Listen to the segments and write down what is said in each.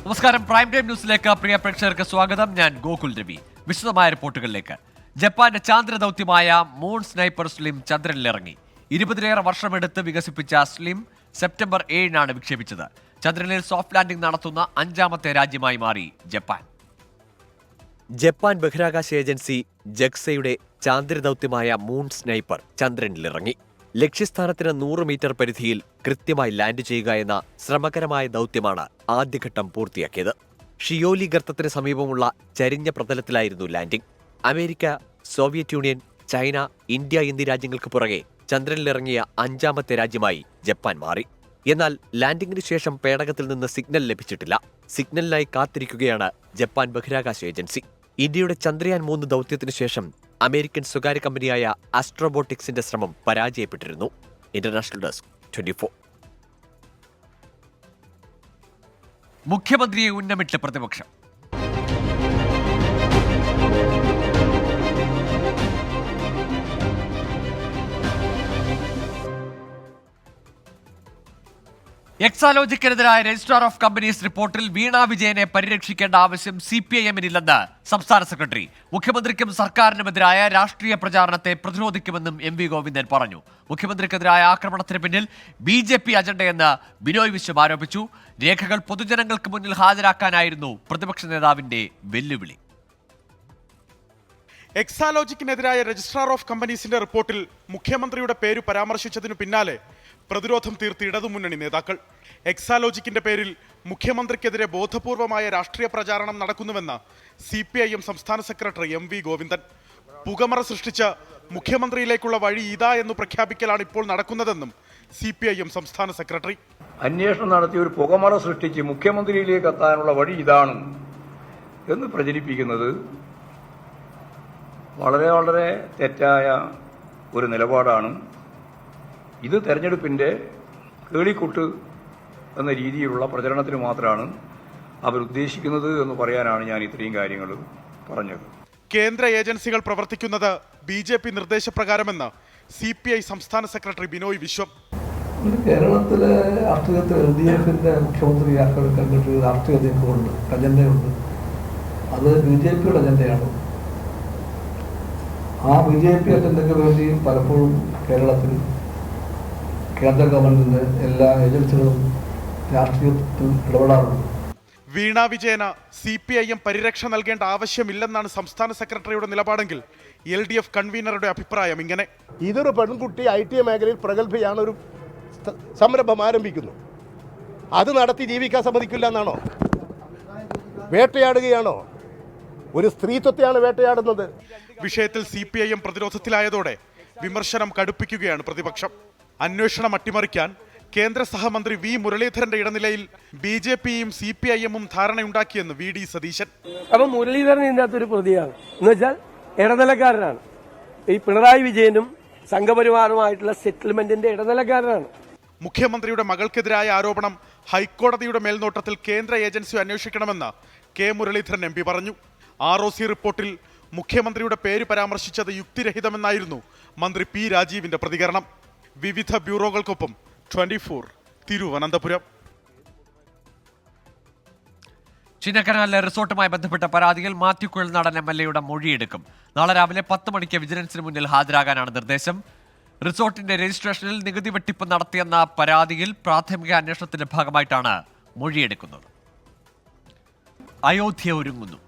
നമസ്കാരം. Prime time ന്യൂസിലേക്ക് പ്രിയ പ്രേക്ഷകർക്ക് സ്വാഗതം. ഞാൻ ഗോകുൽ രവി. വിശദമായ റിപ്പോർട്ടുകളിലേക്ക്. ജപ്പാന്റെ ചാന്ദ്ര ദൗത്യമായ മൂൺ സ്നൈപ്പർ സ്ലിം ചന്ദ്രനിലിറങ്ങി. 20-ലേറെ വർഷമെടുത്ത് വികസിപ്പിച്ച സ്ലിം സെപ്റ്റംബർ 7-നാണ് വിക്ഷേപിച്ചത്. ചന്ദ്രനിൽ സോഫ്റ്റ് ലാൻഡിംഗ് നടത്തുന്ന 5ാമത്തെ രാജ്യമായി മാറി ജപ്പാൻ. ജപ്പാൻ ബഹിരാകാശ ഏജൻസി ജക്സയുടെ ചാന്ദ്ര ദൗത്യമായ മൂൺ സ്നൈപ്പർ ചന്ദ്രനിലിറങ്ങി. ലക്ഷ്യസ്ഥാനത്തിന് 100 മീറ്റർ പരിധിയിൽ കൃത്യമായി ലാൻഡ് ചെയ്യുക എന്ന ശ്രമകരമായ ദൗത്യമാണ് ആദ്യഘട്ടം പൂർത്തിയാക്കിയത്. ഷിയോലി ഗർത്തത്തിന് സമീപമുള്ള ചരിഞ്ഞ പ്രതലത്തിലായിരുന്നു landing. America, Soviet Union, China, India എന്നീ രാജ്യങ്ങൾക്ക് പുറകെ ചന്ദ്രനിലിറങ്ങിയ 5ാമത്തെ രാജ്യമായി ജപ്പാൻ മാറി. എന്നാൽ ലാൻഡിംഗിന് ശേഷം പേടകത്തിൽ നിന്ന് സിഗ്നൽ ലഭിച്ചിട്ടില്ല. സിഗ്നലിനായി കാത്തിരിക്കുകയാണ് ജപ്പാൻ ബഹിരാകാശ ഏജൻസി. ഇന്ത്യയുടെ ചന്ദ്രയാൻ 3 ദൗത്യത്തിനു ശേഷം അമേരിക്കൻ സ്വകാര്യ കമ്പനിയായ ആസ്ട്രോബോട്ടിക്സിന്റെ ശ്രമം പരാജയപ്പെട്ടിരുന്നു. International desk 24. മുഖ്യമന്ത്രിയെ ഉന്നമിട്ട് പ്രതിപക്ഷം. എക്സാലോജിക്കിനെതിരായ രജിസ്ട്രാർ ഓഫ് കമ്പനീസ് റിപ്പോർട്ടിൽ വീണ വിജയനെ പരിരക്ഷിക്കേണ്ട ആവശ്യം CPIM-നില്ലെന്ന് സംസ്ഥാന സെക്രട്ടറി. മുഖ്യമന്ത്രിക്കും സർക്കാരിനുമെതിരായ രാഷ്ട്രീയ പ്രചാരണത്തെ പ്രതിരോധിക്കുമെന്നും MV ഗോവിന്ദൻ പറഞ്ഞു. മുഖ്യമന്ത്രിക്കെതിരായ ആക്രമണത്തിന് പിന്നിൽ BJP അജണ്ടയെന്ന് ബിനോയ് വിശ്വം ആരോപിച്ചു. രേഖകൾ പൊതുജനങ്ങൾക്ക് മുന്നിൽ ഹാജരാക്കാനായിരുന്നു പ്രതിപക്ഷ നേതാവിന്റെ വെല്ലുവിളി. എക്സാലോജിക്കിനെതിരായ രജിസ്ട്രാർ ഓഫ് കമ്പനീസിന്റെ റിപ്പോർട്ടിൽ മുഖ്യമന്ത്രിയുടെ പേര് പരാമർശിച്ചതിനു പിന്നാലെ പ്രതിരോധം തീർത്ത് ഇടതുമുന്നണി നേതാക്കൾ. എക്സാലോജിക്കിന്റെ പേരിൽ മുഖ്യമന്ത്രിക്കെതിരെ ബോധപൂർവമായ രാഷ്ട്രീയ പ്രചാരണം നടക്കുന്നുവെന്ന് CPIM സംസ്ഥാന സെക്രട്ടറി MV ഗോവിന്ദൻ. പുകമറ സൃഷ്ടിച്ച മുഖ്യമന്ത്രിയിലേക്കുള്ള വഴി ഇതാ എന്ന് പ്രഖ്യാപിക്കലാണ് ഇപ്പോൾ നടക്കുന്നതെന്നും CPIM സംസ്ഥാന സെക്രട്ടറി. അന്വേഷണം നടത്തി ഒരു പുകമറ സൃഷ്ടിച്ച് മുഖ്യമന്ത്രിയിലേക്ക് എത്താനുള്ള വഴി ഇതാണ് എന്ന് പ്രചരിപ്പിക്കുന്നത് വളരെ വളരെ തെറ്റായ ഒരു നിലപാടാണ്. ഇത് തെരഞ്ഞെടുപ്പിൻ്റെ കേളിക്കൂട്ട് എന്ന രീതിയിലുള്ള പ്രചരണത്തിന് മാത്രമാണ് അവരുദ്ദേശിക്കുന്നത് എന്ന് പറയാനാണ് ഞാൻ ഇത്രയും കാര്യങ്ങൾ പറഞ്ഞത്. കേന്ദ്ര ഏജൻസികൾ പ്രവർത്തിക്കുന്നത് BJP നിർദ്ദേശപ്രകാരമെന്ന് CPI സംസ്ഥാന സെക്രട്ടറി ബിനോയ് വിശ്വം. കേരളത്തിലെ രാഷ്ട്രീയത്തിൽ LDF-ന്റെ മുഖ്യമന്ത്രിയാക്കാൻ കണ്ടിട്ട് രാഷ്ട്രീയ നീക്കമുണ്ട്, അജണ്ടയുണ്ട്. അത് BJP-യുടെ അജണ്ടയാണ്. ആ BJP അജണ്ടയ്ക്ക് വേണ്ടി പലപ്പോഴും കേരളത്തിൽ കേന്ദ്ര ഗവൺമെന്റിന്റെ എല്ലാ ഏജൻസികളും രാഷ്ട്രീയത്തിൽ ഇടപെടാറുണ്ട്. വീണ വിജയന് CPIM പരിരക്ഷ നൽകേണ്ട ആവശ്യമില്ലെന്നാണ് സംസ്ഥാന സെക്രട്ടറിയുടെ നിലപാടെങ്കിൽ LDF കൺവീനറുടെ അഭിപ്രായം ഇങ്ങനെ. ഇതൊരു പെൺകുട്ടി IT മേഖലയിൽ പ്രഗത്ഭയാണ്, ഒരു സംരംഭം ആരംഭിക്കുന്നു. അത് നടത്തി ജീവിക്കാൻ സമ്മതിക്കില്ല എന്നാണോ? വേട്ടയാടുകയാണോ? ഒരു സ്ത്രീത്വത്തെയാണ് വേട്ടയാടുന്നത്. വിഷയത്തിൽ CPIM പ്രതിരോധത്തിലായതോടെ വിമർശനം കടുപ്പിക്കുകയാണ് പ്രതിപക്ഷം. അന്വേഷണം അട്ടിമറിക്കാൻ കേന്ദ്ര സഹമന്ത്രി V മുരളീധരന്റെ ഇടനിലയിൽ BJP-യും CPIM-ഉം ധാരണയുണ്ടാക്കിയെന്ന് VD സതീശൻ. അപ്പം മുരളീധരൻ ഇതിനകത്തൊരു പ്രതിയാണ് എന്ന് വെച്ചാൽ ഇടനിലക്കാരനാണ്. ഈ പിണറായി വിജയനും സംഘപരിവാറുമായിട്ടുള്ള സെറ്റിൽമെന്റിന്റെ ഇടനിലക്കാരനാണ്. മുഖ്യമന്ത്രിയുടെ മകൾക്കെതിരായ ആരോപണം ഹൈക്കോടതിയുടെ മേൽനോട്ടത്തിൽ കേന്ദ്ര ഏജൻസി അന്വേഷിക്കണമെന്ന് K മുരളീധരൻ MP പറഞ്ഞു. ROC റിപ്പോർട്ടിൽ മുഖ്യമന്ത്രിയുടെ പേര് പരാമർശിച്ചത് യുക്തിരഹിതമെന്നായിരുന്നു മന്ത്രി P രാജീവിന്റെ പ്രതികരണം. വിവിധ ബ്യൂറോകൾക്കൊപ്പം 24 തിരുവനന്തപുരം. ചിന്നക്കനാലിലെ റിസോർട്ടുമായി ബന്ധപ്പെട്ട പരാതിയിൽ മാത്യു കുഴൽനാടൻ MLA-യുടെ മൊഴിയെടുക്കും. നാളെ രാവിലെ 10 മണിക്ക് വിജിലൻസിന് മുന്നിൽ ഹാജരാകാനാണ് നിർദ്ദേശം. റിസോർട്ടിന്റെ രജിസ്ട്രേഷനിൽ നികുതി വെട്ടിപ്പ് നടത്തിയെന്ന പരാതിയിൽ പ്രാഥമിക അന്വേഷണത്തിന്റെ ഭാഗമായിട്ടാണ് മൊഴിയെടുക്കുന്നത്. അയോധ്യ ഒരുങ്ങുന്നു.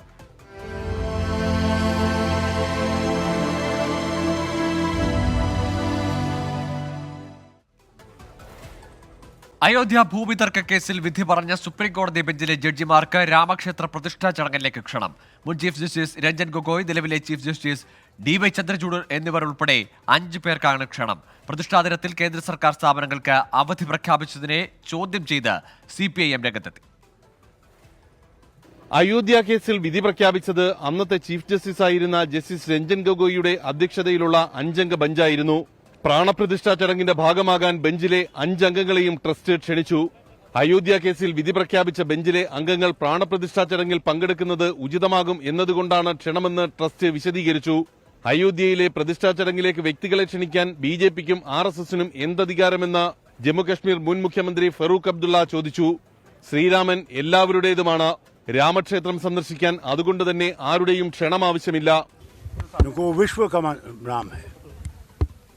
അയോധ്യ ഭൂമി തർക്ക കേസിൽ വിധി പറഞ്ഞ സുപ്രീം കോടതി ബെഞ്ചിലെ ജഡ്ജിമാർക്ക് രാമക്ഷേത്ര പ്രതിഷ്ഠാ ചടങ്ങിലേക്ക് ക്ഷണം. മുൻ ചീഫ് ജസ്റ്റിസ് രഞ്ജൻ ഗൊഗോയ്, നിലവിലെ ചീഫ് ജസ്റ്റിസ് DY ചന്ദ്രചൂഡ് എന്നിവർ ഉൾപ്പെടെ 5 പേർക്കാണ് ക്ഷണം. പ്രതിഷ്ഠാ ദിനത്തിൽ കേന്ദ്ര സർക്കാർ സ്ഥാപനങ്ങൾക്ക് അവധി പ്രഖ്യാപിച്ചതിനെ ചോദ്യം ചെയ്ത് CPIM രംഗത്തെത്തി. അയോധ്യ കേസിൽ വിധി പ്രഖ്യാപിച്ചത് അന്നത്തെ ചീഫ് ജസ്റ്റിസ് ആയിരുന്ന ജസ്റ്റിസ് രഞ്ജൻ ഗൊഗോയിയുടെ അധ്യക്ഷതയിലുള്ള 5-അംഗ ബെഞ്ചായിരുന്നു. പ്രാണപ്രതിഷ്ഠാ ചടങ്ങിന്റെ ഭാഗമാകാൻ ബെഞ്ചിലെ 5 അംഗങ്ങളെയും ട്രസ്റ്റ് ക്ഷണിച്ചു. അയോധ്യ കേസിൽ വിധി പ്രഖ്യാപിച്ച ബെഞ്ചിലെ അംഗങ്ങൾ പ്രാണപ്രതിഷ്ഠാ ചടങ്ങിൽ പങ്കെടുക്കുന്നത് ഉചിതമാകും എന്നതുകൊണ്ടാണ് ക്ഷണമെന്ന് ട്രസ്റ്റ് വിശദീകരിച്ചു. അയോധ്യയിലെ പ്രതിഷ്ഠാ ചടങ്ങിലേക്ക് വ്യക്തികളെ ക്ഷണിക്കാൻ BJP-ക്കും RSS-നും എന്തധികാരമെന്ന് ജമ്മുകശ്മീർ മുൻ മുഖ്യമന്ത്രി ഫറൂഖ് അബ്ദുള്ള ചോദിച്ചു. ശ്രീരാമൻ എല്ലാവരുടേതുമാണ്. രാമക്ഷേത്രം സന്ദർശിക്കാൻ അതുകൊണ്ട് തന്നെ ആരുടെയും ക്ഷണം ആവശ്യമില്ല. वो विश्व का राम है,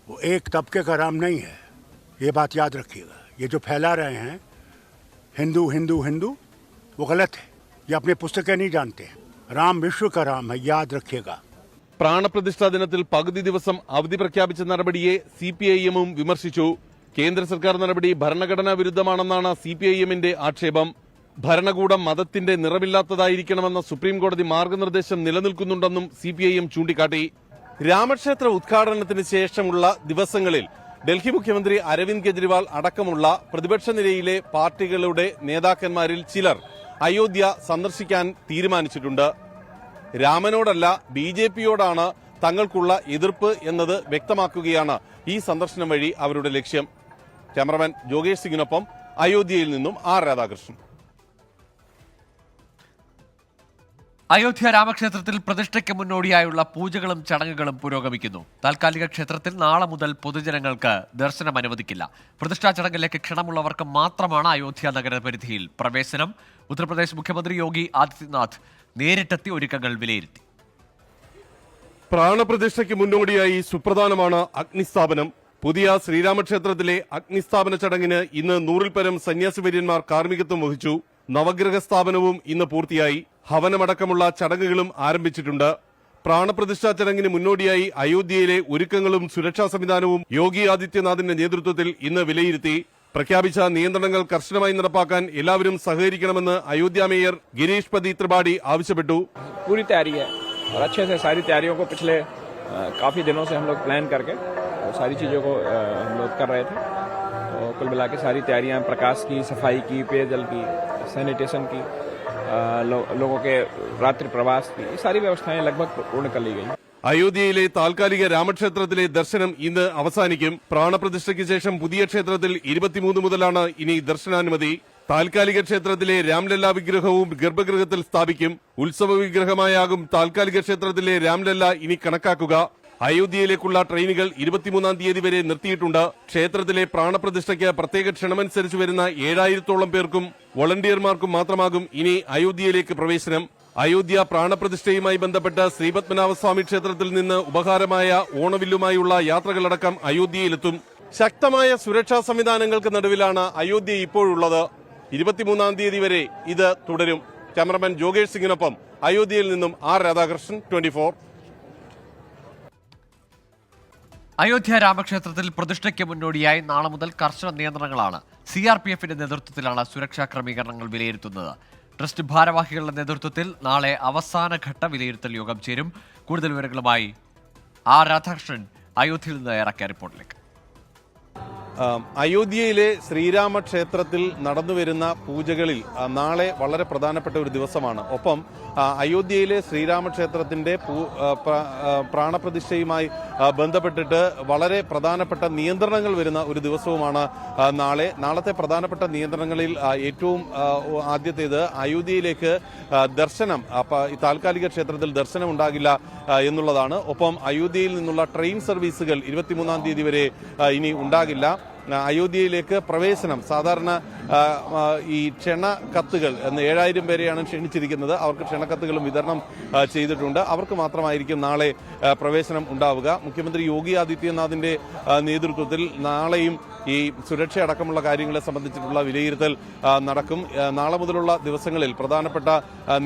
वो एक तबके का राम नहीं है, ये बात याद रखिएगा. ये जो फैला रहे हैं हिंदू हिंदू हिंदू, वो गलत है. ये अपनी पुस्तकें नहीं जानते हैं. राम विश्व का राम है, याद रखिएगा. പ്രാണപ്രതിഷ്ഠാ ദിനത്തിൽ പകുതി ദിവസം അവധി പ്രഖ്യാപിച്ച നടപടിയെ CPIM-ഉം വിമർശിച്ചു. കേന്ദ്ര സർക്കാർ നടപടി ഭരണഘടനാ വിരുദ്ധമാണെന്നാണ് CPIM-ന്റെ ആക്ഷേപം. ഭരണകൂടം മതത്തിന്റെ നിറമില്ലാത്തതായിരിക്കണമെന്ന സുപ്രീം കോടതി മാർഗനിർദ്ദേശം നിലനിൽക്കുന്നുണ്ടെന്നും CPIM ചൂണ്ടിക്കാട്ടി. രാമക്ഷേത്ര ഉദ്ഘാടനത്തിന് ശേഷമുള്ള ദിവസങ്ങളിൽ ഡൽഹി മുഖ്യമന്ത്രി അരവിന്ദ് കെജ്രിവാൾ അടക്കമുള്ള പ്രതിപക്ഷ നിരയിലെ പാർട്ടികളുടെ നേതാക്കന്മാരിൽ ചിലർ അയോധ്യ സന്ദർശിക്കാൻ തീരുമാനിച്ചിട്ടുണ്ട്. രാമനോടല്ല BJP-യോടാണ് തങ്ങൾക്കുള്ള എതിർപ്പ് എന്നത് വ്യക്തമാക്കുകയാണ് ഈ സന്ദർശനം വഴി അവരുടെ ലക്ഷ്യം. ക്യാമറമാൻ ജോഗേഷ് സിംഗിനൊപ്പം അയോധ്യയിൽ നിന്നും R. രാധാകൃഷ്ണൻ. അയോധ്യ രാമക്ഷേത്രത്തിൽ പ്രതിഷ്ഠയ്ക്ക് മുന്നോടിയായുള്ള പൂജകളും ചടങ്ങുകളും പുരോഗമിക്കുന്നു. താൽക്കാലിക ക്ഷേത്രത്തിൽ നാളെ മുതൽ പൊതുജനങ്ങൾക്ക് ദർശനം അനുവദിക്കില്ല. പ്രതിഷ്ഠാ ചടങ്ങിലേക്ക് ക്ഷണമുള്ളവർക്ക് മാത്രമാണ് അയോധ്യ നഗരപരിധിയിൽ പ്രവേശനം. ഉത്തർപ്രദേശ് മുഖ്യമന്ത്രി യോഗി ആദിത്യനാഥ് നേരിട്ടെത്തി ഒരുക്കങ്ങൾ വിലയിരുത്തി. പ്രാണപ്രതിഷ്ഠയ്ക്ക് മുന്നോടിയായി സുപ്രധാനമാണ് അഗ്നിസ്ഥാപനം. പുതിയ ശ്രീരാമക്ഷേത്രത്തിലെ അഗ്നിസ്ഥാപന ചടങ്ങിന് ഇന്ന് 100-ൽ പരം സന്യാസിവര്യന്മാർ കാർമ്മികത്വം വഹിച്ചു. നവഗ്രഹ സ്ഥാപനവും ഇന്ന് പൂർത്തിയായി. ഹവനമടക്കമുള്ള ചടങ്ങുകളും ആരംഭിച്ചിട്ടുണ്ട്. പ്രാണപ്രതിഷ്ഠാ ചടങ്ങിന് മുന്നോടിയായി അയോധ്യയിലെ ഒരുക്കങ്ങളും സുരക്ഷാ സംവിധാനവും യോഗി ആദിത്യനാഥിന്റെ നേതൃത്വത്തിൽ ഇന്ന് വിലയിരുത്തി. പ്രഖ്യാപിച്ച നിയന്ത്രണങ്ങൾ കർശനമായി നടപ്പാക്കാൻ എല്ലാവരും സഹകരിക്കണമെന്ന് അയോധ്യ മേയർ ഗിരീഷ് പതി ത്രിപാഠി ആവശ്യപ്പെട്ടു. पूरी तैयारी है और अच्छे से सारी तैयारियों को पिछले काफ़ी दिनों से हम लोग प्लान करके सारी चीज़ों को हम लोग कर रहे थे. तो कुल मिला के सारी तैयारियां प्रकाश की, सफाई की, पेयजल की, सैनिटेशन की, लोगों के रात्रि प्रवास की, सारी व्यवस्थाएं लगभग पूर्ण कर ली गई. അയോധ്യയിലെ താൽക്കാലിക രാമക്ഷേത്രത്തിലെ ദർശനം ഇന്ന് അവസാനിക്കും. പ്രാണപ്രതിഷ്ഠയ്ക്ക് ശേഷം പുതിയ ക്ഷേത്രത്തിൽ 23 മുതലാണ് ഇനി ദർശനാനുമതി. താൽക്കാലിക ക്ഷേത്രത്തിലെ രാംലല്ല വിഗ്രഹവും ഗർഭഗൃഹത്തിൽ സ്ഥാപിക്കും. ഉത്സവ വിഗ്രഹമായാകും താൽക്കാലിക ക്ഷേത്രത്തിലെ രാംലല്ല ഇനി കണക്കാക്കുക. അയോധ്യയിലേക്കുള്ള ട്രെയിനുകൾ 23-ാം തീയതി വരെ നിർത്തിയിട്ടുണ്ട്. ക്ഷേത്രത്തിലെ പ്രാണപ്രതിഷ്ഠയ്ക്ക് പ്രത്യേക ക്ഷണമെനുസരിച്ച് വരുന്ന 7000-ഓളം പേർക്കും വോളണ്ടിയർമാർക്കും മാത്രമാകും ഇനി അയോധ്യയിലേക്ക് പ്രവേശനം. അയോധ്യ പ്രാണപ്രതിഷ്ഠയുമായി ബന്ധപ്പെട്ട് ശ്രീപത്മനാഭസ്വാമി ക്ഷേത്രത്തിൽ നിന്ന് ഉപഹാരമായ ഓണവില്ലുമായുള്ള യാത്രകളടക്കം അയോധ്യയിലെത്തും. ശക്തമായ സുരക്ഷാ സംവിധാനങ്ങൾക്ക് നടുവിലാണ് അയോധ്യ ഇപ്പോഴുള്ളത്. 23-ാം തീയതി വരെ ഇത് തുടരും. ക്യാമറമാൻ ജോഗേഷ് സിംഗിനൊപ്പം അയോധ്യയിൽ നിന്നും R. രാധാകൃഷ്ണൻ, 24. അയോധ്യ രാമക്ഷേത്രത്തിൽ പ്രതിഷ്ഠയ്ക്ക് മുന്നോടിയായി നാളെ മുതൽ കർശന നിയന്ത്രണങ്ങളാണ്. CRPF-ന്റെ നേതൃത്വത്തിലാണ് സുരക്ഷാ ക്രമീകരണങ്ങൾ വിലയിരുത്തുന്നത്. ട്രസ്റ്റ് ഭാരവാഹികളുടെ നേതൃത്വത്തിൽ നാളെ അവസാനഘട്ട വിലയിരുത്തൽ യോഗം ചേരും. കൂടുതൽ വിവരങ്ങളുമായി R. രാധാകൃഷ്ണൻ അയോധ്യയിൽ നിന്ന് ഇറക്കിയ റിപ്പോർട്ടിലേക്ക്. അയോധ്യയിലെ ശ്രീരാമക്ഷേത്രത്തിൽ നടന്നുവരുന്ന പൂജകളിൽ നാളെ വളരെ പ്രധാനപ്പെട്ട ഒരു ദിവസമാണ്. ഒപ്പം അയോധ്യയിലെ ശ്രീരാമക്ഷേത്രത്തിന്റെ പ്രാണപ്രതിഷ്ഠയുമായി ബന്ധപ്പെട്ടിട്ട് വളരെ പ്രധാനപ്പെട്ട നിയന്ത്രണങ്ങൾ വരുന്ന ഒരു ദിവസവുമാണ് നാളെ. നാളത്തെ പ്രധാനപ്പെട്ട നിയന്ത്രണങ്ങളിൽ ഏറ്റവും ആദ്യത്തേത് അയോധ്യയിലേക്ക് ദർശനം, താൽക്കാലിക ക്ഷേത്രത്തിൽ ദർശനം ഉണ്ടാകില്ല എന്നുള്ളതാണ്. ഒപ്പം അയോധ്യയിൽ നിന്നുള്ള ട്രെയിൻ സർവീസുകൾ 23-ാം തീയതി വരെ ഇനി ഉണ്ടാകില്ല. അയോധ്യയിലേക്ക് പ്രവേശനം സാധാരണ ഈ ക്ഷണ കത്തുകൾ 7000 പേരെയാണ് ക്ഷണിച്ചിരിക്കുന്നത്. അവർക്ക് ക്ഷണക്കത്തുകളും വിതരണം ചെയ്തിട്ടുണ്ട്. അവർക്ക് മാത്രമായിരിക്കും നാളെ പ്രവേശനം ഉണ്ടാവുക. മുഖ്യമന്ത്രി യോഗി ആദിത്യനാഥിന്റെ നേതൃത്വത്തിൽ നാളെയും ഈ സുരക്ഷയടക്കമുള്ള കാര്യങ്ങളെ സംബന്ധിച്ചിട്ടുള്ള വിലയിരുത്തൽ നടക്കും. നാളെ മുതലുള്ള ദിവസങ്ങളിൽ പ്രധാനപ്പെട്ട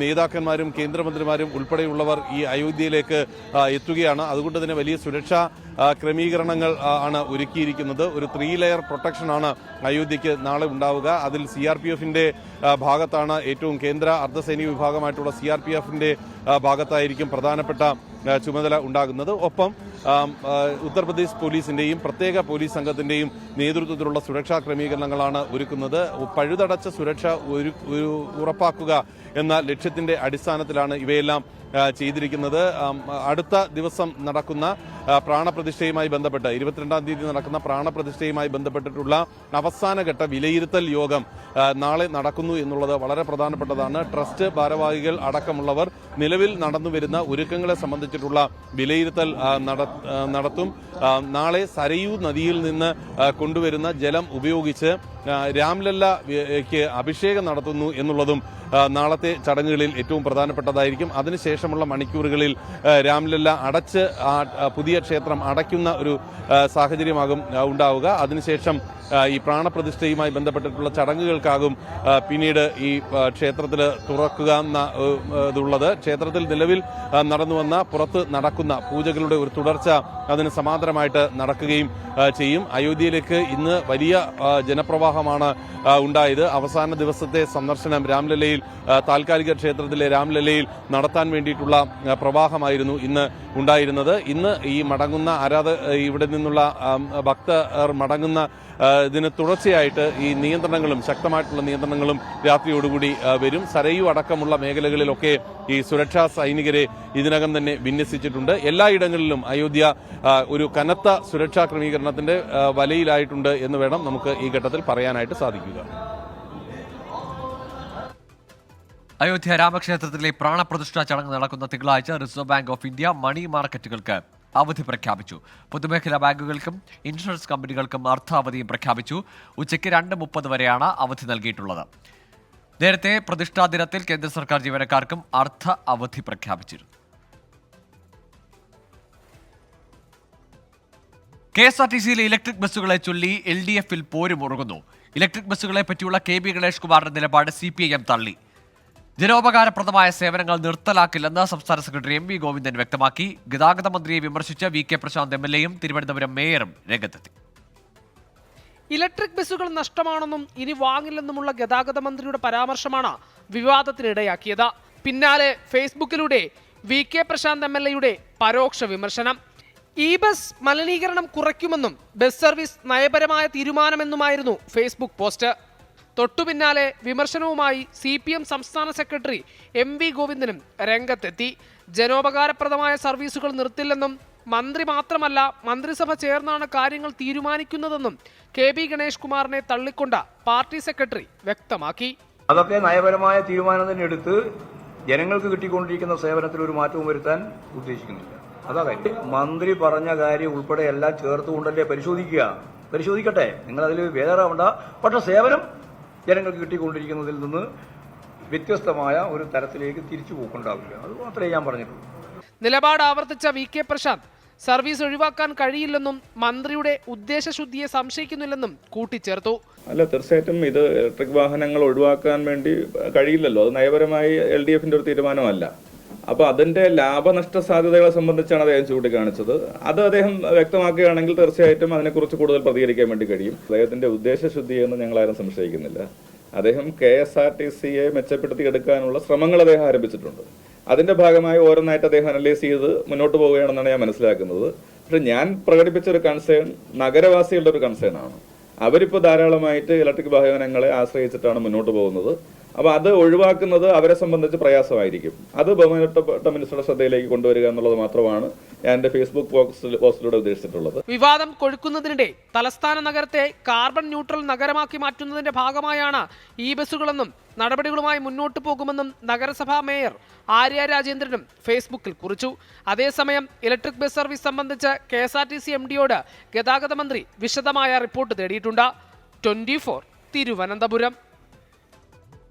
നേതാക്കന്മാരും കേന്ദ്രമന്ത്രിമാരും ഉൾപ്പെടെയുള്ളവർ ഈ അയോധ്യയിലേക്ക് എത്തുകയാണ്. അതുകൊണ്ട് തന്നെ വലിയ സുരക്ഷാ ക്രമീകരണങ്ങൾ ആണ് ഒരുക്കിയിരിക്കുന്നത്. ഒരു 3-ലെയർ പ്രൊട്ടക്ഷനാണ് അയോധ്യയ്ക്ക് നാളെ ഉണ്ടാവുക. അതിൽ CRPF-ന്റെ ഭാഗത്താണ് ഏറ്റവും കേന്ദ്ര അർദ്ധസൈനിക വിഭാഗമായിട്ടുള്ള CRPF-ന്റെ ഭാഗത്തായിരിക്കും പ്രധാനപ്പെട്ട ചുമതല ഉണ്ടാകുന്നത്. ഒപ്പം ഉത്തർപ്രദേശ് പോലീസിന്റെയും പ്രത്യേക പോലീസ് സംഘത്തിന്റെയും നേതൃത്വത്തിലുള്ള സുരക്ഷാ ക്രമീകരണങ്ങളാണ് ഒരുക്കുന്നത്. പഴുതടച്ച സുരക്ഷ ഉറപ്പാക്കുക എന്ന ലക്ഷ്യത്തിന്റെ അടിസ്ഥാനത്തിലാണ് ഇവയെല്ലാം ചെയ്തിരിക്കുന്നത്. അടുത്ത ദിവസം നടക്കുന്ന പ്രാണപ്രതിഷ്ഠയുമായി ബന്ധപ്പെട്ട് 22-ാം തീയതി നടക്കുന്ന പ്രാണപ്രതിഷ്ഠയുമായി ബന്ധപ്പെട്ടിട്ടുള്ള അവസാനഘട്ട വിലയിരുത്തൽ യോഗം നാളെ നടക്കുന്നു എന്നുള്ളത് വളരെ പ്രധാനപ്പെട്ടതാണ്. ട്രസ്റ്റ് ഭാരവാഹികൾ അടക്കമുള്ളവർ നിലവിൽ നടന്നുവരുന്ന ഒരുക്കങ്ങളെ സംബന്ധിച്ചിട്ടുള്ള വിലയിരുത്തൽ നടത്തും. നാളെ സരയൂ നദിയിൽ നിന്ന് കൊണ്ടുവരുന്ന ജലം ഉപയോഗിച്ച് രാംലല്ലയ്ക്ക് അഭിഷേകം നടത്തുന്നു എന്നുള്ളതും നാളത്തെ ചടങ്ങുകളിൽ ഏറ്റവും പ്രധാനപ്പെട്ടതായിരിക്കും. അതിനുശേഷമുള്ള മണിക്കൂറുകളിൽ രാംലല്ല അടച്ച് പുതിയ ക്ഷേത്രം അടയ്ക്കുന്ന ഒരു സാഹചര്യമാകും ഉണ്ടാവുക. അതിനുശേഷം ഈ പ്രാണപ്രതിഷ്ഠയുമായി ബന്ധപ്പെട്ടിട്ടുള്ള ചടങ്ങുകൾക്കാകും പിന്നീട് ഈ ക്ഷേത്രത്തിൽ തുറക്കുക എന്നുള്ളത്. ക്ഷേത്രത്തിൽ നിലവിൽ നടന്നുവന്ന പുറത്ത് നടക്കുന്ന പൂജകളുടെ ഒരു തുടർച്ച അതിന് സമാന്തരമായിട്ട് നടക്കുകയും ചെയ്യും. അയോധ്യയിലേക്ക് ഇന്ന് വലിയ ജനപ്രവാഹമാണ് ഉണ്ടായത്. അവസാന ദിവസത്തെ സന്ദർശനം രാംലല്ലയിൽ, താൽക്കാലിക ക്ഷേത്രത്തിലെ രാംലല്ലയിൽ നടത്താൻ വേണ്ടിയിട്ടുള്ള പ്രവാഹമായിരുന്നു ഇന്ന് ഉണ്ടായിരുന്നത്. ഇന്ന് ഈ മടങ്ങുന്ന ഇവിടെ നിന്നുള്ള ഭക്തർ മടങ്ങുന്ന ഇതിന് തുടർച്ചയായിട്ട് ഈ നിയന്ത്രണങ്ങളും, ശക്തമായിട്ടുള്ള നിയന്ത്രണങ്ങളും രാത്രിയോടുകൂടി വരും. സരയു അടക്കമുള്ള മേഖലകളിലൊക്കെ ഈ സുരക്ഷാ സൈനികരെ ഇതിനകം തന്നെ വിന്യസിച്ചിട്ടുണ്ട്. എല്ലായിടങ്ങളിലും അയോധ്യ ഒരു കനത്ത സുരക്ഷാ ക്രമീകരണത്തിന്റെ വലയിലായിട്ടുണ്ട് എന്ന് വേണം നമുക്ക് ഈ ഘട്ടത്തിൽ പറയാനായിട്ട് സാധിക്കുക. അയോധ്യ രാമക്ഷേത്രത്തിലെ പ്രാണപ്രതിഷ്ഠാ ചടങ്ങ് നടക്കുന്ന തിങ്കളാഴ്ച റിസർവ് ബാങ്ക് ഓഫ് ഇന്ത്യ മണി മാർക്കറ്റുകൾക്ക് അവധി പ്രഖ്യാപിച്ചു. പൊതുമേഖലാ ബാങ്കുകൾക്കും ഇൻഷുറൻസ് കമ്പനികൾക്കും അർദ്ധാവധിയും പ്രഖ്യാപിച്ചു. ഉച്ചയ്ക്ക് 2:30 വരെയാണ് അവധി നൽകിയിട്ടുള്ളത്. നേരത്തെ പ്രതിഷ്ഠാ ദിനത്തിൽ കേന്ദ്ര സർക്കാർ ജീവനക്കാർക്കും അർദ്ധ അവധി പ്രഖ്യാപിച്ചിരുന്നു. KSRTCയിലെ ഇലക്ട്രിക് ബസ്സുകളെ ചൊല്ലി LDF-ൽ പോരുമുറുകുന്നു. ഇലക്ട്രിക് ബസ്സുകളെ പറ്റിയുള്ള KB ഗണേഷ് കുമാറിന്റെ നിലപാട് CPIM തള്ളി. ജനോപകാരപ്രദമായ സേവനങ്ങൾ നിർത്തലാക്കില്ലെന്ന് സംസ്ഥാന സെക്രട്ടറി MV ഗോവിന്ദൻ വ്യക്തമാക്കി. ഗതാഗത മന്ത്രിയെ വിമർശിച്ച് VK പ്രശാന്ത് MLA-യും തിരുവനന്തപുരം മേയറും രംഗത്തെത്തി. ഇലക്ട്രിക് ബസ്സുകൾ നഷ്ടമാണെന്നും ഇനി വാങ്ങില്ലെന്നുമുള്ള ഗതാഗത മന്ത്രിയുടെ പരാമർശമാണ് വിവാദത്തിനിടയാക്കിയത്. പിന്നാലെ ഫേസ്ബുക്കിലൂടെ VK പ്രശാന്ത് MLA-യുടെ പരോക്ഷ വിമർശനം. ഈ ബസ് മലിനീകരണം കുറയ്ക്കുമെന്നും ബസ് സർവീസ് നയപരമായ തീരുമാനമെന്നുമായിരുന്നു ഫേസ്ബുക്ക് പോസ്റ്റ്. തൊട്ടുപിന്നാലെ വിമർശനവുമായി CPM സംസ്ഥാന സെക്രട്ടറി MV ഗോവിന്ദനും രംഗത്തെത്തി. ജനോപകാരപ്രദമായ സർവീസുകൾ നിർത്തില്ലെന്നും മന്ത്രി മാത്രമല്ല മന്ത്രിസഭ ചേർന്നാണ് കാര്യങ്ങൾ തീരുമാനിക്കുന്നതെന്നും KB ഗണേഷ് കുമാറിനെ തള്ളിക്കൊണ്ട പാർട്ടി സെക്രട്ടറി വ്യക്തമാക്കി. അതൊക്കെ നയപരമായ തീരുമാനം തന്നെ എടുത്ത് ജനങ്ങൾക്ക് കിട്ടിക്കൊണ്ടിരിക്കുന്ന സേവനത്തിൽ ഒരു മാറ്റവും വരുത്താൻ ഉദ്ദേശിക്കുന്നില്ല. അതായത് മന്ത്രി പറഞ്ഞ കാര്യം ഉൾപ്പെടെ എല്ലാം ചേർത്തുകൊണ്ടല്ലേ പരിശോധിക്കട്ടെ, നിങ്ങൾ അതിൽ വേദനാവണ്ട. പക്ഷെ സേവനം ജനങ്ങൾക്ക് കിട്ടിക്കൊണ്ടിരിക്കുന്നതിൽ നിന്ന് വ്യത്യസ്തമായ ഒരു തരത്തിലേക്ക് തിരിച്ചു പോക്കുണ്ടാവില്ല. അത് മാത്രമേ ഞാൻ പറഞ്ഞിട്ടുള്ളൂ. നിലപാട് ആവർത്തിച്ച VK പ്രശാന്ത് സർവീസ് ഒഴിവാക്കാൻ കഴിയില്ലെന്നും മന്ത്രിയുടെ ഉദ്ദേശശുദ്ധിയെ സംശയിക്കുന്നില്ലെന്നും കൂട്ടിച്ചേർത്തു. അല്ല, തീർച്ചയായിട്ടും ഇത് ഇലക്ട്രിക് വാഹനങ്ങൾ ഒഴിവാക്കാൻ വേണ്ടി കഴിയില്ലല്ലോ. അത് നയപരമായി LDF-ന്റെ ഒരു തീരുമാനമല്ല. അപ്പോൾ അതിന്റെ ലാഭനഷ്ട സാധ്യതകളെ സംബന്ധിച്ചാണ് അദ്ദേഹം ചൂണ്ടിക്കാണിച്ചത്. അത് അദ്ദേഹം വ്യക്തമാക്കുകയാണെങ്കിൽ തീർച്ചയായിട്ടും അതിനെക്കുറിച്ച് കൂടുതൽ പ്രതികരിക്കാൻ വേണ്ടി കഴിയും. അദ്ദേഹത്തിന്റെ ഉദ്ദേശശുദ്ധിയെന്ന് ഞങ്ങളാരും സംശയിക്കുന്നില്ല. അദ്ദേഹം KSRTCയെ മെച്ചപ്പെടുത്തിയെടുക്കാനുള്ള ശ്രമങ്ങൾ അദ്ദേഹം ആരംഭിച്ചിട്ടുണ്ട്. അതിന്റെ ഭാഗമായി ഓരോന്നായിട്ട് അദ്ദേഹം അനലൈസ് ചെയ്ത് മുന്നോട്ട് പോവുകയാണെന്നാണ് ഞാൻ മനസ്സിലാക്കുന്നത്. പക്ഷെ ഞാൻ പ്രകടിപ്പിച്ച ഒരു കൺസേൺ നഗരവാസികളുടെ ഒരു കൺസേൺ ആണ്. അവരിപ്പോൾ ധാരാളമായിട്ട് ഇലക്ട്രിക് വാഹനങ്ങളെ ആശ്രയിച്ചിട്ടാണ് മുന്നോട്ട് പോകുന്നത്. അപ്പോൾ അത് ഒഴിവാക്കുന്നത് അവരെ സംബന്ധിച്ച് പ്രയാസമായിരിക്കും. അത് ബഹുമാനപ്പെട്ട മിനിസ്റ്ററുടെ ശ്രദ്ധയിലേക്ക് കൊണ്ടുവരിക എന്നുള്ളത് മാത്രമാണ് ഞാൻ എൻ്റെ ഫേസ്ബുക്ക് പോസ്റ്റിലൂടെ ഉദ്ദേശിച്ചിട്ടുള്ളത്. വിവാദം കൊഴുക്കുന്നതിനിടെ തലസ്ഥാന നഗരത്തെ കാർബൺ ന്യൂട്രൽ നഗരമാക്കി മാറ്റുന്നതിന്റെ ഭാഗമായാണ് ഈ ബസ്സുകളെന്നും നടപടികളുമായി മുന്നോട്ട് പോകുമെന്നും നഗരസഭാ മേയർ ആര്യ രാജേന്ദ്രനും ഫേസ്ബുക്കിൽ കുറിച്ചു. അതേസമയം ഇലക്ട്രിക് ബസ് സർവീസ് സംബന്ധിച്ച് KSRTC MD-യോട് ഗതാഗത മന്ത്രി വിശദമായ റിപ്പോർട്ട് തേടിയിട്ടുണ്ട്. 24 തിരുവനന്തപുരം.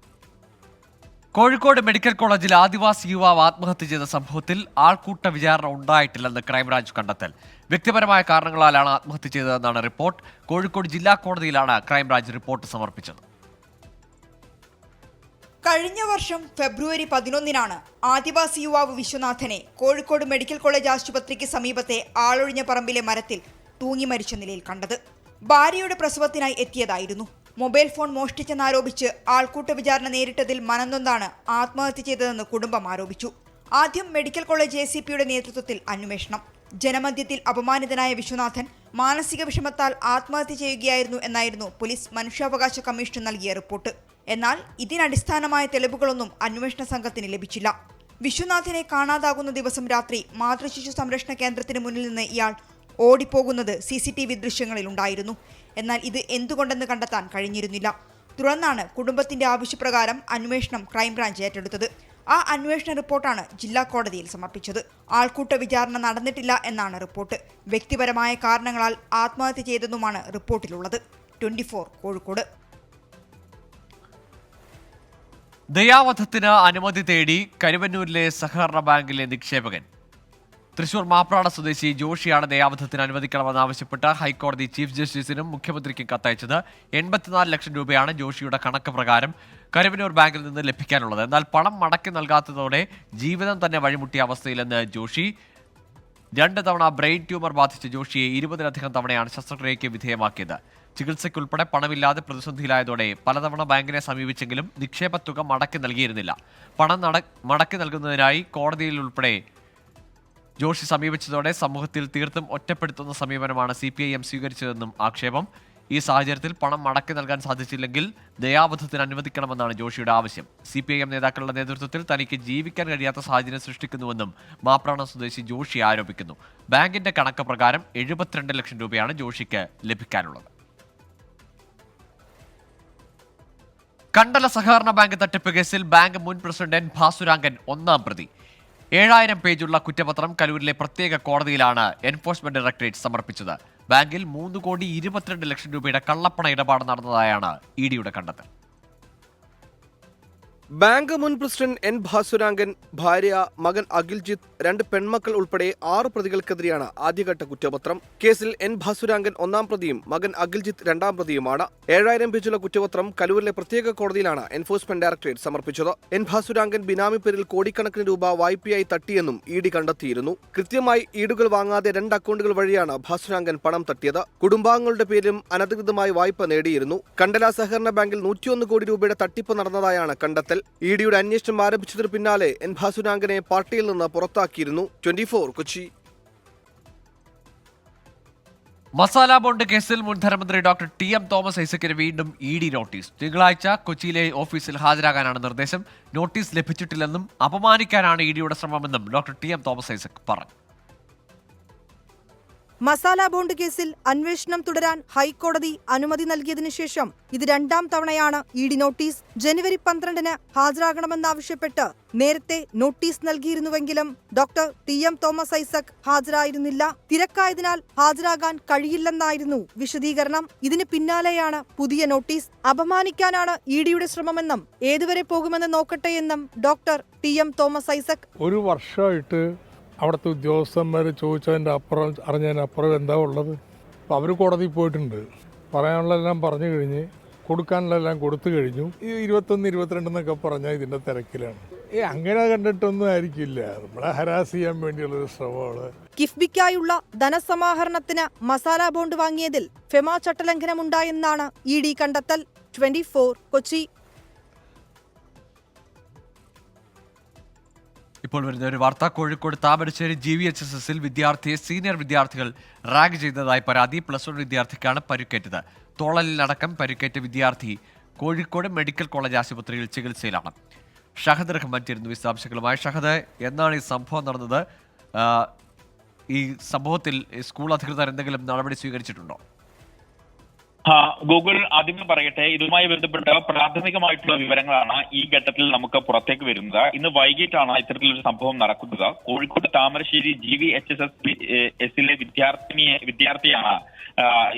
കോഴിക്കോട് മെഡിക്കൽ കോളേജിൽ ആദിവാസി യുവാവ് ആത്മഹത്യ ചെയ്ത സംഭവത്തിൽ ആൾക്കൂട്ട വിചാരണ ഉണ്ടായിട്ടില്ലെന്ന് ക്രൈംബ്രാഞ്ച് കണ്ടെത്തൽ. വ്യക്തിപരമായ കാരണങ്ങളാലാണ് ആത്മഹത്യ ചെയ്തതെന്നാണ് റിപ്പോർട്ട്. കോഴിക്കോട് ജില്ലാ കോടതിയിലാണ് ക്രൈംബ്രാഞ്ച് റിപ്പോർട്ട് സമർപ്പിച്ചത്. കഴിഞ്ഞ വർഷം ഫെബ്രുവരി 11-നാണ് ആദിവാസി യുവാവ് വിശ്വനാഥനെ കോഴിക്കോട് മെഡിക്കൽ കോളേജ് ആശുപത്രിക്ക് സമീപത്തെ ആളൊഴിഞ്ഞ പറമ്പിലെ മരത്തിൽ തൂങ്ങി മരിച്ച നിലയിൽ കണ്ടത്. ഭാര്യയുടെ പ്രസവത്തിനായി എത്തിയതായിരുന്നു. മൊബൈൽ ഫോൺ മോഷ്ടിച്ചെന്നാരോപിച്ച് ആൾക്കൂട്ട വിചാരണ നേരിട്ടതിൽ മനംനൊന്താണ് ആത്മഹത്യ ചെയ്തതെന്ന് കുടുംബം ആരോപിച്ചു. ആദ്യം മെഡിക്കൽ കോളേജ് ACPയുടെ നേതൃത്വത്തിൽ അന്വേഷണം. ജനമധ്യത്തിൽ അപമാനിതനായ വിശ്വനാഥൻ മാനസിക വിഷമത്താൽ ആത്മഹത്യ ചെയ്യുകയായിരുന്നു എന്നായിരുന്നു പോലീസ് മനുഷ്യാവകാശ കമ്മീഷന് നൽകിയ റിപ്പോർട്ട്. എന്നാൽ ഇതിനടിസ്ഥാനമായ തെളിവുകളൊന്നും അന്വേഷണ സംഘത്തിന് ലഭിച്ചില്ല. വിശ്വനാഥനെ കാണാതാകുന്ന ദിവസം രാത്രി മാതൃശിശു സംരക്ഷണ കേന്ദ്രത്തിന് മുന്നിൽ നിന്ന് ഇയാൾ ഓടിപ്പോകുന്നത് CCTV ദൃശ്യങ്ങളിൽ ഉണ്ടായിരുന്നു. എന്നാൽ ഇത് എന്തുകൊണ്ടെന്ന് കണ്ടെത്താൻ കഴിഞ്ഞിരുന്നില്ല. തുടർന്നാണ് കുടുംബത്തിന്റെ ആവശ്യപ്രകാരം അന്വേഷണം ക്രൈംബ്രാഞ്ച് ഏറ്റെടുത്തത്. ആ അന്വേഷണ റിപ്പോർട്ടാണ് ജില്ലാ കോടതിയിൽ സമർപ്പിച്ചത്. ആൾക്കൂട്ട വിചാരണ നടന്നിട്ടില്ല എന്നാണ് റിപ്പോർട്ട്. വ്യക്തിപരമായ കാരണങ്ങളാൽ ആത്മഹത്യ ചെയ്തെന്നുമാണ് റിപ്പോർട്ടിലുള്ളത്. 24 കോഴിക്കോട്. ദയാവധത്തിന് അനുമതി തേടി കരുവന്നൂരിലെ സഹകരണ ബാങ്കിലെ നിക്ഷേപകൻ. തൃശൂർ മാപ്രാട സ്വദേശി ജോഷിയാണ് ദയാവധത്തിന് അനുവദിക്കണമെന്നാവശ്യപ്പെട്ട് ഹൈക്കോടതി ചീഫ് ജസ്റ്റിസിനും മുഖ്യമന്ത്രിക്കും കത്തയച്ചത്. 84 ലക്ഷം രൂപയാണ് ജോഷിയുടെ കണക്ക് പ്രകാരം കരുവന്നൂർ ബാങ്കിൽ നിന്ന് ലഭിക്കാനുള്ളത്. എന്നാൽ പണം മടക്കി നൽകാത്തതോടെ ജീവിതം തന്നെ വഴിമുട്ടിയ അവസ്ഥയിലെന്ന് ജോഷി. 2 തവണ ബ്രെയിൻ ട്യൂമർ ബാധിച്ച ജോഷിയെ 20ലധികം തവണയാണ് ശസ്ത്രക്രിയയ്ക്ക് വിധേയമാക്കിയത്. ചികിത്സയ്ക്കുൾപ്പെടെ പണമില്ലാതെ പ്രതിസന്ധിയിലായതോടെ പലതവണ ബാങ്കിനെ സമീപിച്ചെങ്കിലും നിക്ഷേപ തുക മടക്കി നൽകിയിരുന്നില്ല. പണം മടക്കി നൽകുന്നതിനായി കോടതിയിൽ ഉൾപ്പെടെ ജോഷി സമീപിച്ചതോടെ സമൂഹത്തിൽ തീർത്തും ഒറ്റപ്പെടുത്തുന്ന സമീപനമാണ് CPIM സ്വീകരിച്ചതെന്നും ആക്ഷേപം. ഈ സാഹചര്യത്തിൽ പണം മടക്കി നൽകാൻ സാധിച്ചില്ലെങ്കിൽ ദയാവധത്തിന് അനുവദിക്കണമെന്നാണ് ജോഷിയുടെ ആവശ്യം. CPIM നേതാക്കളുടെ നേതൃത്വത്തിൽ തനിക്ക് ജീവിക്കാൻ കഴിയാത്ത സാഹചര്യം സൃഷ്ടിക്കുന്നുവെന്നും മാപ്രാണ സ്വദേശി ജോഷി ആരോപിക്കുന്നു. ബാങ്കിന്റെ കണക്ക് പ്രകാരം 72 ലക്ഷം രൂപയാണ് ജോഷിക്ക് ലഭിക്കാനുള്ളത്. കണ്ടല സഹകരണ ബാങ്ക് തട്ടിപ്പ് കേസിൽ ബാങ്ക് മുൻ പ്രസിഡന്റ് N. ഭാസുരാംഗൻ 1-ാം പ്രതി. 7000 പേജുള്ള കുറ്റപത്രം കലൂരിലെ പ്രത്യേക കോടതിയിലാണ് എൻഫോഴ്സ്മെന്റ് ഡയറക്ടറേറ്റ് സമർപ്പിച്ചത്. ബാങ്കിൽ 3,22 ലക്ഷം രൂപയുടെ കള്ളപ്പണ ഇടപാട് നടന്നതായാണ് EDയുടെ കണ്ടെത്തൽ. ബാങ്ക് മുൻ പ്രസിഡന്റ് N. ഭാസുരാംഗൻ, ഭാര്യ, മകൻ അഖിൽജിത്ത്, 2 പെൺമക്കൾ ഉൾപ്പെടെ 6 പ്രതികൾക്കെതിരെയാണ് ആദ്യഘട്ട കുറ്റപത്രം. കേസിൽ N. ഭാസുരാംഗൻ 1-ാം പ്രതിയും മകൻ അഖിൽജിത്ത് 2-ാം പ്രതിയുമാണ്. 7000 പേജുള്ള കുറ്റപത്രം കലൂരിലെ പ്രത്യേക കോടതിയിലാണ് എൻഫോഴ്സ്മെന്റ് ഡയറക്ടറേറ്റ് സമർപ്പിച്ചത്. N. ഭാസുരാംഗൻ ബിനാമി പേരിൽ കോടിക്കണക്കിന് രൂപ വായ്പയായി തട്ടിയെന്നും ED കണ്ടെത്തിയിരുന്നു. കൃത്യമായി ഈടുകൾ വാങ്ങാതെ 2 അക്കൗണ്ടുകൾ വഴിയാണ് ഭാസുരാംഗൻ പണം തട്ടിയത്. കുടുംബാംഗങ്ങളുടെ പേരിലും അനധികൃതമായി വായ്പ നേടിയിരുന്നു. കണ്ടല സഹകരണ ബാങ്കിൽ 101 കോടി രൂപയുടെ തട്ടിപ്പ് നടന്നതായാണ് കണ്ടെത്തൽ. EDയുടെ അന്വേഷണം ആരംഭിച്ചതിന് പിന്നാലെ N. ഭാസുരാംഗനെ പാർട്ടിയിൽ നിന്ന് പുറത്താക്കിയിരുന്നു. 24 കൊച്ചി. മസാല ബോണ്ട് കേസിൽ മുൻ ധനമന്ത്രി ഡോക്ടർ TM തോമസ് ഐസക്കിന് വീണ്ടും ED നോട്ടീസ്. തിങ്കളാഴ്ച കൊച്ചിയിലെ ഓഫീസിൽ ഹാജരാകാനാണ് നിർദ്ദേശം. നോട്ടീസ് ലഭിച്ചിട്ടില്ലെന്നും അപമാനിക്കാനാണ് EDയുടെ ശ്രമമെന്നും ഡോക്ടർ TM തോമസ് ഐസക് പറഞ്ഞു. മസാല ബോണ്ട് കേസിൽ അന്വേഷണം തുടരാൻ ഹൈക്കോടതി അനുമതി നൽകിയതിനു ശേഷം ഇത് 2-ാം തവണയാണ് ED നോട്ടീസ്. ജനുവരി 12-ന് ഹാജരാകണമെന്നാവശ്യപ്പെട്ട് നേരത്തെ നോട്ടീസ് നൽകിയിരുന്നുവെങ്കിലും ഡോക്ടർ TM തോമസ് ഐസക് ഹാജരായിരുന്നില്ല. തിരക്കായതിനാൽ ഹാജരാകാൻ കഴിയില്ലെന്നായിരുന്നു വിശദീകരണം. ഇതിന് പിന്നാലെയാണ് പുതിയ നോട്ടീസ്. അപമാനിക്കാനാണ് EDയുടെ ശ്രമമെന്നും ഏതുവരെ പോകുമെന്ന് നോക്കട്ടെയെന്നും ഡോക്ടർ TM തോമസ് ഐസക്. ഒരു വർഷമായിട്ട് അവിടുത്തെ ഉദ്യോഗസ്ഥന്മാർ ചോദിച്ചതിൻ്റെ അപ്പുറം അറിഞ്ഞതിനപ്പുറം എന്താ ഉള്ളത്? അപ്പോൾ അവർ കോടതിയിൽ പോയിട്ടുണ്ട്. പറയാനുള്ളതെല്ലാം പറഞ്ഞു കഴിഞ്ഞ് കൊടുക്കാനുള്ളതെല്ലാം കൊടുത്തു കഴിഞ്ഞു. ഈ 21, 22 എന്നൊക്കെ പറഞ്ഞാൽ ഇതിൻ്റെ തിരക്കിലാണ്. അങ്ങനെ കണ്ടിട്ടൊന്നും ആയിരിക്കില്ല. നമ്മളെ ഹരാസ് ചെയ്യാൻ വേണ്ടിയുള്ളൊരു ശ്രമമാണ്. കിഫ്ബിക്കായുള്ള ധനസമാഹരണത്തിന് മസാല ബോണ്ട് വാങ്ങിയതിൽ ഫെമ ചട്ടലംഘനമുണ്ടായെന്നാണ് ED കണ്ടെത്തൽ. 24 കൊച്ചി. ഇപ്പോൾ വരുന്ന ഒരു വാർത്ത. കോഴിക്കോട് താമരശ്ശേരി GVHSSൽ വിദ്യാർത്ഥിയെ സീനിയർ വിദ്യാർത്ഥികൾ റാഗ് ചെയ്തതായി പരാതി. +1 വിദ്യാർത്ഥിക്കാണ് പരിക്കേറ്റത്. തോളലിലടക്കം പരിക്കേറ്റ വിദ്യാർത്ഥി കോഴിക്കോട് മെഡിക്കൽ കോളേജ് ആശുപത്രിയിൽ ചികിത്സയിലാണ്. ഷഹദ് റഹ്മാൻ ചേരുന്നു വിശദാംശങ്ങളുമായി. ഷഹദ്, എന്നാണ് ഈ സംഭവം നടന്നത്? ഈ സംഭവത്തിൽ സ്കൂൾ അധികൃതർ എന്തെങ്കിലും നടപടി സ്വീകരിച്ചിട്ടുണ്ടോ? ഗൂഗിൾ ആദ്യമേ പറയട്ടെ, ഇതുമായി ബന്ധപ്പെട്ട പ്രാഥമികമായിട്ടുള്ള വിവരങ്ങളാണ് ഈ ഘട്ടത്തിൽ നമുക്ക് പുറത്തേക്ക് വരുന്നത്. ഇന്ന് വൈകിട്ടാണ് ഇത്തരത്തിലൊരു സംഭവം നടക്കുന്നത്. കോഴിക്കോട് താമരശ്ശേരി GVHSSലെ വിദ്യാർത്ഥിയാണ്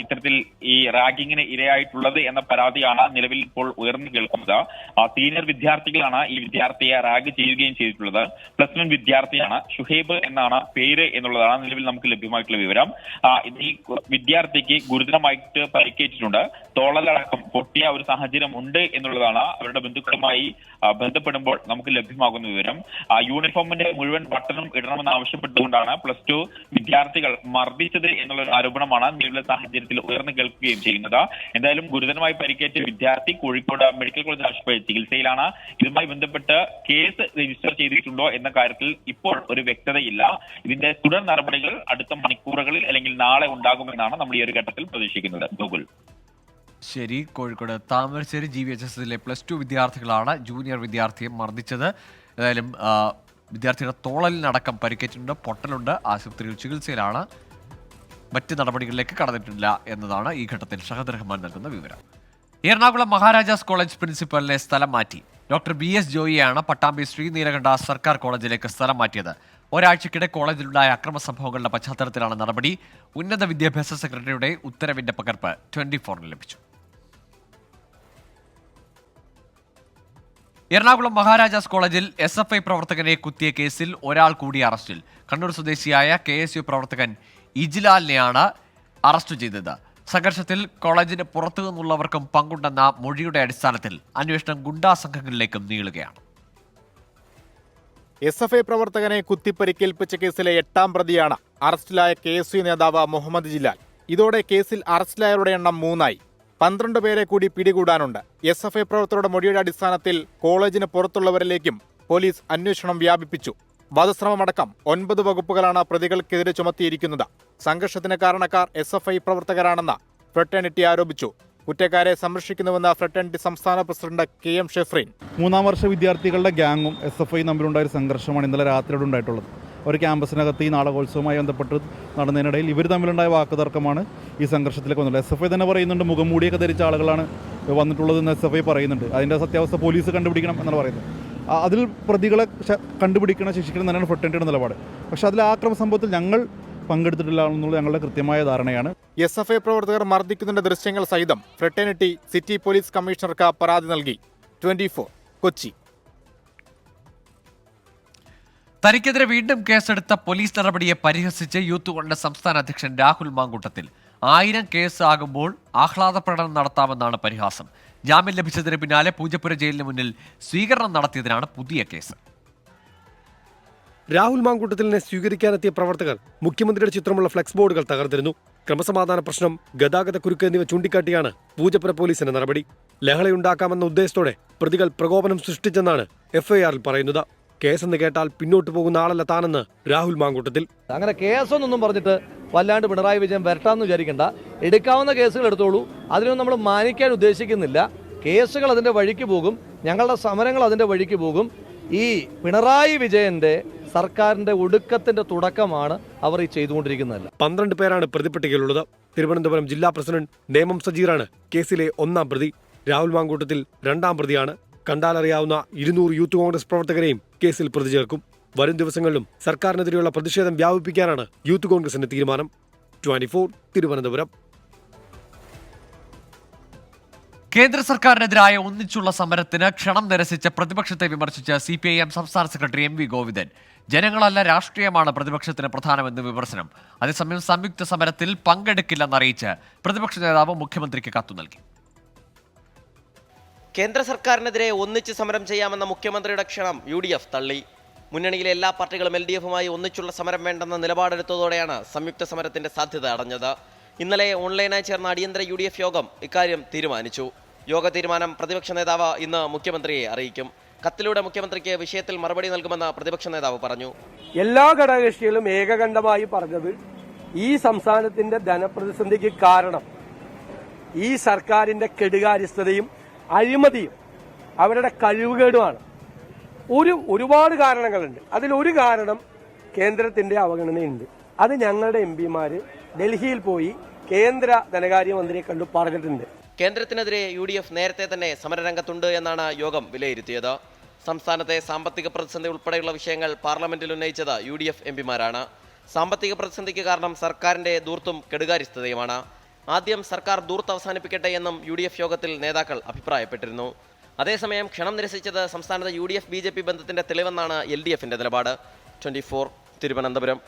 ഇത്തരത്തിൽ ഈ റാഗിങ്ങിന് ഇരയായിട്ടുള്ളത് എന്ന പരാതിയാണ് നിലവിൽ ഇപ്പോൾ ഉയർന്നു കേൾക്കുന്നത്. സീനിയർ വിദ്യാർത്ഥികളാണ് ഈ വിദ്യാർത്ഥിയെ റാഗ് ചെയ്യുകയും ചെയ്തിട്ടുള്ളത്. +1 വിദ്യാർത്ഥിയാണ്. ഷുഹൈബ് എന്നാണ് പേര് എന്നുള്ളതാണ് നിലവിൽ നമുക്ക് ലഭ്യമായിട്ടുള്ള വിവരം. ഈ വിദ്യാർത്ഥിക്ക് ഗുരുതരമായിട്ട് പരിക്കേറ്റിട്ടുണ്ട്. തോളലടക്കം പൊട്ടിയ ഒരു സാഹചര്യം ഉണ്ട് എന്നുള്ളതാണ് അവരുടെ ബന്ധുക്കളുമായി ബന്ധപ്പെടുമ്പോൾ നമുക്ക് ലഭ്യമാകുന്ന വിവരം. യൂണിഫോമിന്റെ മുഴുവൻ ബട്ടണും ഇടണമെന്ന് ആവശ്യപ്പെട്ടുകൊണ്ടാണ് +2 വിദ്യാർത്ഥികൾ മർദ്ദിച്ചത് എന്നുള്ള ആരോപണമാണ് നിലവിലെ സാഹചര്യത്തിൽ ഉയർന്നു കേൾക്കുകയും ചെയ്യുന്നത്. എന്തായാലും ഗുരുതരമായി പരിക്കേറ്റ വിദ്യാർത്ഥി കോഴിക്കോട് മെഡിക്കൽ കോളേജ് ആശുപത്രിയിൽ ചികിത്സയിലാണ്. ഇതുമായി ബന്ധപ്പെട്ട് കേസ് രജിസ്റ്റർ ചെയ്തിട്ടുണ്ടോ എന്ന കാര്യത്തിൽ ഇപ്പോൾ ഒരു വ്യക്തതയില്ല. ഇതിന്റെ തുടർ നടപടികൾ അടുത്ത മണിക്കൂറുകളിൽ അല്ലെങ്കിൽ നാളെ ഉണ്ടാകുമെന്നാണ് നമ്മൾ ഈ ഒരു ഘട്ടത്തിൽ പ്രതീക്ഷിക്കുന്നത്. ഗൂഗിൾ. ശരി. കോഴിക്കോട് താമരശ്ശേരി GVHSSലെ +2 വിദ്യാർത്ഥികളാണ് ജൂനിയർ വിദ്യാർത്ഥിയെ മർദ്ദിച്ചത്. ഏതായാലും വിദ്യാർത്ഥിയുടെ തോളലിനടക്കം പരിക്കേറ്റിട്ടുണ്ട്, പൊട്ടലുണ്ട്, ആശുപത്രിയിൽ ചികിത്സയിലാണ്. മറ്റ് നടപടികളിലേക്ക് കടന്നിട്ടില്ല എന്നതാണ് ഈ ഘട്ടത്തിൽ ഷഹദ് റഹ്മാൻ നൽകുന്ന വിവരം. എറണാകുളം മഹാരാജാസ് കോളേജ് പ്രിൻസിപ്പലിനെ സ്ഥലം മാറ്റി. ഡോക്ടർ BS ജോയിയാണ് പട്ടാമ്പി ശ്രീനീലകണ്ഠ സർക്കാർ കോളേജിലേക്ക് സ്ഥലം മാറ്റിയത്. ഒരാഴ്ചക്കിടെ കോളേജിലുണ്ടായ അക്രമ സംഭവങ്ങളുടെ പശ്ചാത്തലത്തിലാണ് നടപടി. ഉന്നത വിദ്യാഭ്യാസ സെക്രട്ടറിയുടെ ഉത്തരവിന്റെ പകർപ്പ് 24-ന് ലഭിച്ചു. എറണാകുളം മഹാരാജാസ് കോളേജിൽ SFI പ്രവർത്തകനെ കുത്തിയ കേസിൽ ഒരാൾ കൂടി അറസ്റ്റിൽ. കണ്ണൂർ സ്വദേശിയായ KSU പ്രവർത്തകൻ ഇജിലാലിനെയാണ് അറസ്റ്റ് ചെയ്തത്. സംഘർഷത്തിൽ കോളേജിന് പുറത്തു നിന്നുള്ളവർക്കും പങ്കുണ്ടെന്ന മൊഴിയുടെ അടിസ്ഥാനത്തിൽ അന്വേഷണം ഗുണ്ടാ സംഘങ്ങളിലേക്കും നീളുകയാണ്. SFI പ്രവർത്തകനെ കുത്തിപ്പരിക്കേൽപ്പിച്ച കേസിലെ 8ാം പ്രതിയാണ് അറസ്റ്റിലായ KSU നേതാവ് മുഹമ്മദ് ജിലാൽ. ഇതോടെ കേസിൽ അറസ്റ്റിലായവരുടെ എണ്ണം 3ആയി. 12 പേരെ കൂടി പിടികൂടാനുണ്ട്. SFI പ്രവർത്തകരുടെ മൊഴിയുടെ അടിസ്ഥാനത്തിൽ കോളേജിന് പുറത്തുള്ളവരിലേക്കും പോലീസ് അന്വേഷണം വ്യാപിപ്പിച്ചു. വധശ്രമമടക്കം 9 വകുപ്പുകളാണ് പ്രതികൾക്കെതിരെ ചുമത്തിയിരിക്കുന്നത്. സംഘർഷത്തിന് കാരണക്കാർ SFI പ്രവർത്തകരാണെന്ന് ഫ്രട്ടേണിറ്റി ആരോപിച്ചു. കുറ്റക്കാരെ സംരക്ഷിക്കുന്നുവെന്ന് ഫ്രട്ടേണിറ്റി സംസ്ഥാന പ്രസിഡന്റ് KM ഷെഫ്രീൻ. 3ാം വർഷ വിദ്യാർത്ഥികളുടെ ഗ്യാങ്ങും SFI തമ്മിലുണ്ടായ ഒരു സംഘർഷമാണ് ഇന്നലെ രാത്രിയോടെ ഉണ്ടായിട്ടുള്ളത്. ഒരു ക്യാമ്പസിനകത്ത് ഈ നാടകോത്സവവുമായി ബന്ധപ്പെട്ട് നടന്നതിനിടയിൽ ഇവർ തമ്മിലുണ്ടായ വാക്കുതർക്കമാണ് ഈ സംഘർഷത്തിലേക്ക് വന്നുള്ളത്. SFI തന്നെ പറയുന്നുണ്ട് മുഖംമൂടിയൊക്കെ ധരിച്ച ആളുകളാണ് വന്നിട്ടുള്ളതെന്ന് SFI പറയുന്നുണ്ട്. അതിൻ്റെ സത്യാവസ്ഥ പോലീസ് കണ്ടുപിടിക്കണം എന്നാണ് പറയുന്നത്. അതിൽ പ്രതികളെ കണ്ടുപിടിക്കണം, ശിക്ഷിക്കണം എന്നാണ് ഫ്രട്ടേണിറ്റിയുടെ നിലപാട്. പക്ഷേ അതിൽ ആക്രമണ സംഭവത്തിൽ ഞങ്ങൾ പങ്കെടുത്തിട്ടില്ല എന്നുള്ളത് ഞങ്ങളുടെ കൃത്യമായ ധാരണയാണ്. SFI പ്രവർത്തകർ മർദ്ദിക്കുന്നതിന്റെ ദൃശ്യങ്ങൾ സഹിതം ഫ്രട്ടേണിറ്റി സിറ്റി പോലീസ് കമ്മീഷണർക്ക് പരാതി നൽകി. 24 കൊച്ചി. തനിക്കെതിരെ വീണ്ടും കേസെടുത്ത പോലീസ് നടപടിയെ പരിഹസിച്ച് യൂത്ത് കോൺഗ്രസ് സംസ്ഥാന അധ്യക്ഷൻ രാഹുൽ മാങ്കൂട്ടത്തിൽ 1000 കേസ് ആകുമ്പോൾ ആഹ്ലാദ പ്രകടനം നടത്താമെന്നാണ് പരിഹാസം. ജാമ്യം ലഭിച്ചതിന് പിന്നാലെ പൂജപ്പുര ജയിലിന് മുന്നിൽ സ്വീകരണം നടത്തിയതിനാണ് പുതിയ കേസ്. രാഹുൽ മാങ്കൂട്ടത്തിലിനെ സ്വീകരിക്കാനെത്തിയ പ്രവർത്തകർ മുഖ്യമന്ത്രിയുടെ ചിത്രമുള്ള ഫ്ലെക്സ് ബോർഡുകൾ തകർത്തിരുന്നു. ക്രമസമാധാന പ്രശ്നം, ഗതാഗത കുരുക്ക് എന്നിവ ചൂണ്ടിക്കാട്ടിയാണ് പൂജപ്പുര പോലീസിന്റെ നടപടി. ലഹളയുണ്ടാക്കാമെന്ന ഉദ്ദേശത്തോടെ പ്രതികൾ പ്രകോപനം സൃഷ്ടിച്ചെന്നാണ് FIRൽ പറയുന്നത്. കേസെന്ന് കേട്ടാൽ പിന്നോട്ട് പോകുന്ന ആളല്ല താനെന്ന് രാഹുൽ മാങ്കൂട്ടത്തിൽ. അങ്ങനെ കേസൊന്നും പറഞ്ഞിട്ട് വല്ലാണ്ട് പിണറായി വിജയൻ വരട്ടാന്ന് വിചാരിക്കേണ്ട. എടുക്കാവുന്ന കേസുകൾ എടുത്തോളൂ. അതിനൊന്നും നമ്മൾ മാനിക്കാൻ ഉദ്ദേശിക്കുന്നില്ല. കേസുകൾ അതിന്റെ വഴിക്ക് പോകും, ഞങ്ങളുടെ സമരങ്ങൾ അതിന്റെ വഴിക്ക് പോകും. ഈ പിണറായി വിജയന്റെ സർക്കാരിന്റെ ഒടുക്കത്തിന്റെ തുടക്കമാണ് അവർ ഈ ചെയ്തുകൊണ്ടിരിക്കുന്നതല്ല. 12 പേരാണ് പ്രതിപട്ടികയിലുള്ളത്. തിരുവനന്തപുരം ജില്ലാ പ്രസിഡന്റ് നേമം സജീറാണ് കേസിലെ 1ാം പ്രതി. രാഹുൽ മാങ്കൂട്ടത്തിൽ 2ാം പ്രതിയാണ്. കണ്ടാലറിയാവുന്ന 200 യൂത്ത് കോൺഗ്രസ് പ്രവർത്തകരെയും കേസിൽ പ്രതി ചേർക്കും. വരും ദിവസങ്ങളിലും സർക്കാരിനെതിരെയുള്ള പ്രതിഷേധം വ്യാപിപ്പിക്കാനാണ് യൂത്ത് കോൺഗ്രസിന്റെ തീരുമാനം. 24 തിരുവനന്തപുരം. കേന്ദ്ര സർക്കാരിനെതിരായ ഒന്നിച്ചുള്ള സമരത്തിന് ക്ഷണം നിരസിച്ച പ്രതിപക്ഷത്തെ വിമർശിച്ച CPIM സംസ്ഥാന സെക്രട്ടറി MV ഗോവിന്ദൻ. ജനങ്ങളല്ല രാഷ്ട്രീയമാണ് പ്രതിപക്ഷത്തിന് പ്രധാനമെന്ന് വിമർശനം. അതേസമയം സംയുക്ത സമരത്തിൽ പങ്കെടുക്കില്ലെന്നറിയിച്ച് പ്രതിപക്ഷ നേതാവ് മുഖ്യമന്ത്രിക്ക് കത്തു നൽകി. കേന്ദ്ര സർക്കാരിനെതിരെ ഒന്നിച്ച് സമരം ചെയ്യാമെന്ന മുഖ്യമന്ത്രിയുടെ ക്ഷണം UDF തള്ളി. മുന്നണിയിലെ എല്ലാ പാർട്ടികളും LDFുമായി ഒന്നിച്ചുള്ള സമരം വേണ്ടെന്ന നിലപാടെടുത്തതോടെയാണ് സംയുക്ത സമരത്തിന്റെ സാധ്യത അടഞ്ഞത്. ഇന്നലെ ഓൺലൈനായി ചേർന്ന അടിയന്തര UDF യോഗം ഇക്കാര്യം തീരുമാനിച്ചു. യോഗ തീരുമാനം പ്രതിപക്ഷ നേതാവ് ഇന്ന് മുഖ്യമന്ത്രിയെ അറിയിക്കും. കത്തിലൂടെ മുഖ്യമന്ത്രിക്ക് വിഷയത്തിൽ മറുപടി നൽകുമെന്ന് പ്രതിപക്ഷ നേതാവ് പറഞ്ഞു. എല്ലാ ഘടകകക്ഷികളും ഏകകണ്ഠമായി പറഞ്ഞത് ഈ സംസ്ഥാനത്തിന്റെ ധനപ്രതിസന്ധിക്ക് കാരണം ഈ സർക്കാരിന്റെ കെടുകാര്യസ്ഥതയും അഴിമതിയും അവരുടെ കഴിവുകേടുമാണ്. ഒരുപാട് കാരണങ്ങളുണ്ട്. അതിലൊരു കാരണം കേന്ദ്രത്തിന്റെ അവഗണനയുണ്ട്. അത് ഞങ്ങളുടെ MPമാർ ഡൽഹിയിൽ പോയി കേന്ദ്ര ധനകാര്യമന്ത്രിയെ കണ്ടു പറഞ്ഞിട്ടുണ്ട്. കേന്ദ്രത്തിനെതിരെ UDF നേരത്തെ തന്നെ സമരരംഗത്തുണ്ട് എന്നാണ് യോഗം വിലയിരുത്തിയത്. സംസ്ഥാനത്തെ സാമ്പത്തിക പ്രതിസന്ധി ഉൾപ്പെടെയുള്ള വിഷയങ്ങൾ പാർലമെന്റിൽ ഉന്നയിച്ചത് UDF MPമാരാണ്. സാമ്പത്തിക പ്രതിസന്ധിക്ക് കാരണം സർക്കാരിന്റെ ധൂർത്തും കെടുകാര്യസ്ഥതയുമാണ്. ആദ്യം സർക്കാർ ധൂർത്ത് അവസാനിപ്പിക്കട്ടെ എന്നും UDF യോഗത്തിൽ നേതാക്കൾ അഭിപ്രായപ്പെട്ടിരുന്നു. അതേസമയം ക്ഷണം നിരസിച്ചത് സംസ്ഥാനത്ത് UDF-BJP ബന്ധത്തിന്റെ തെളിവെന്നാണ് LDFന്റെ നിലപാട്. 24 തിരുവനന്തപുരം.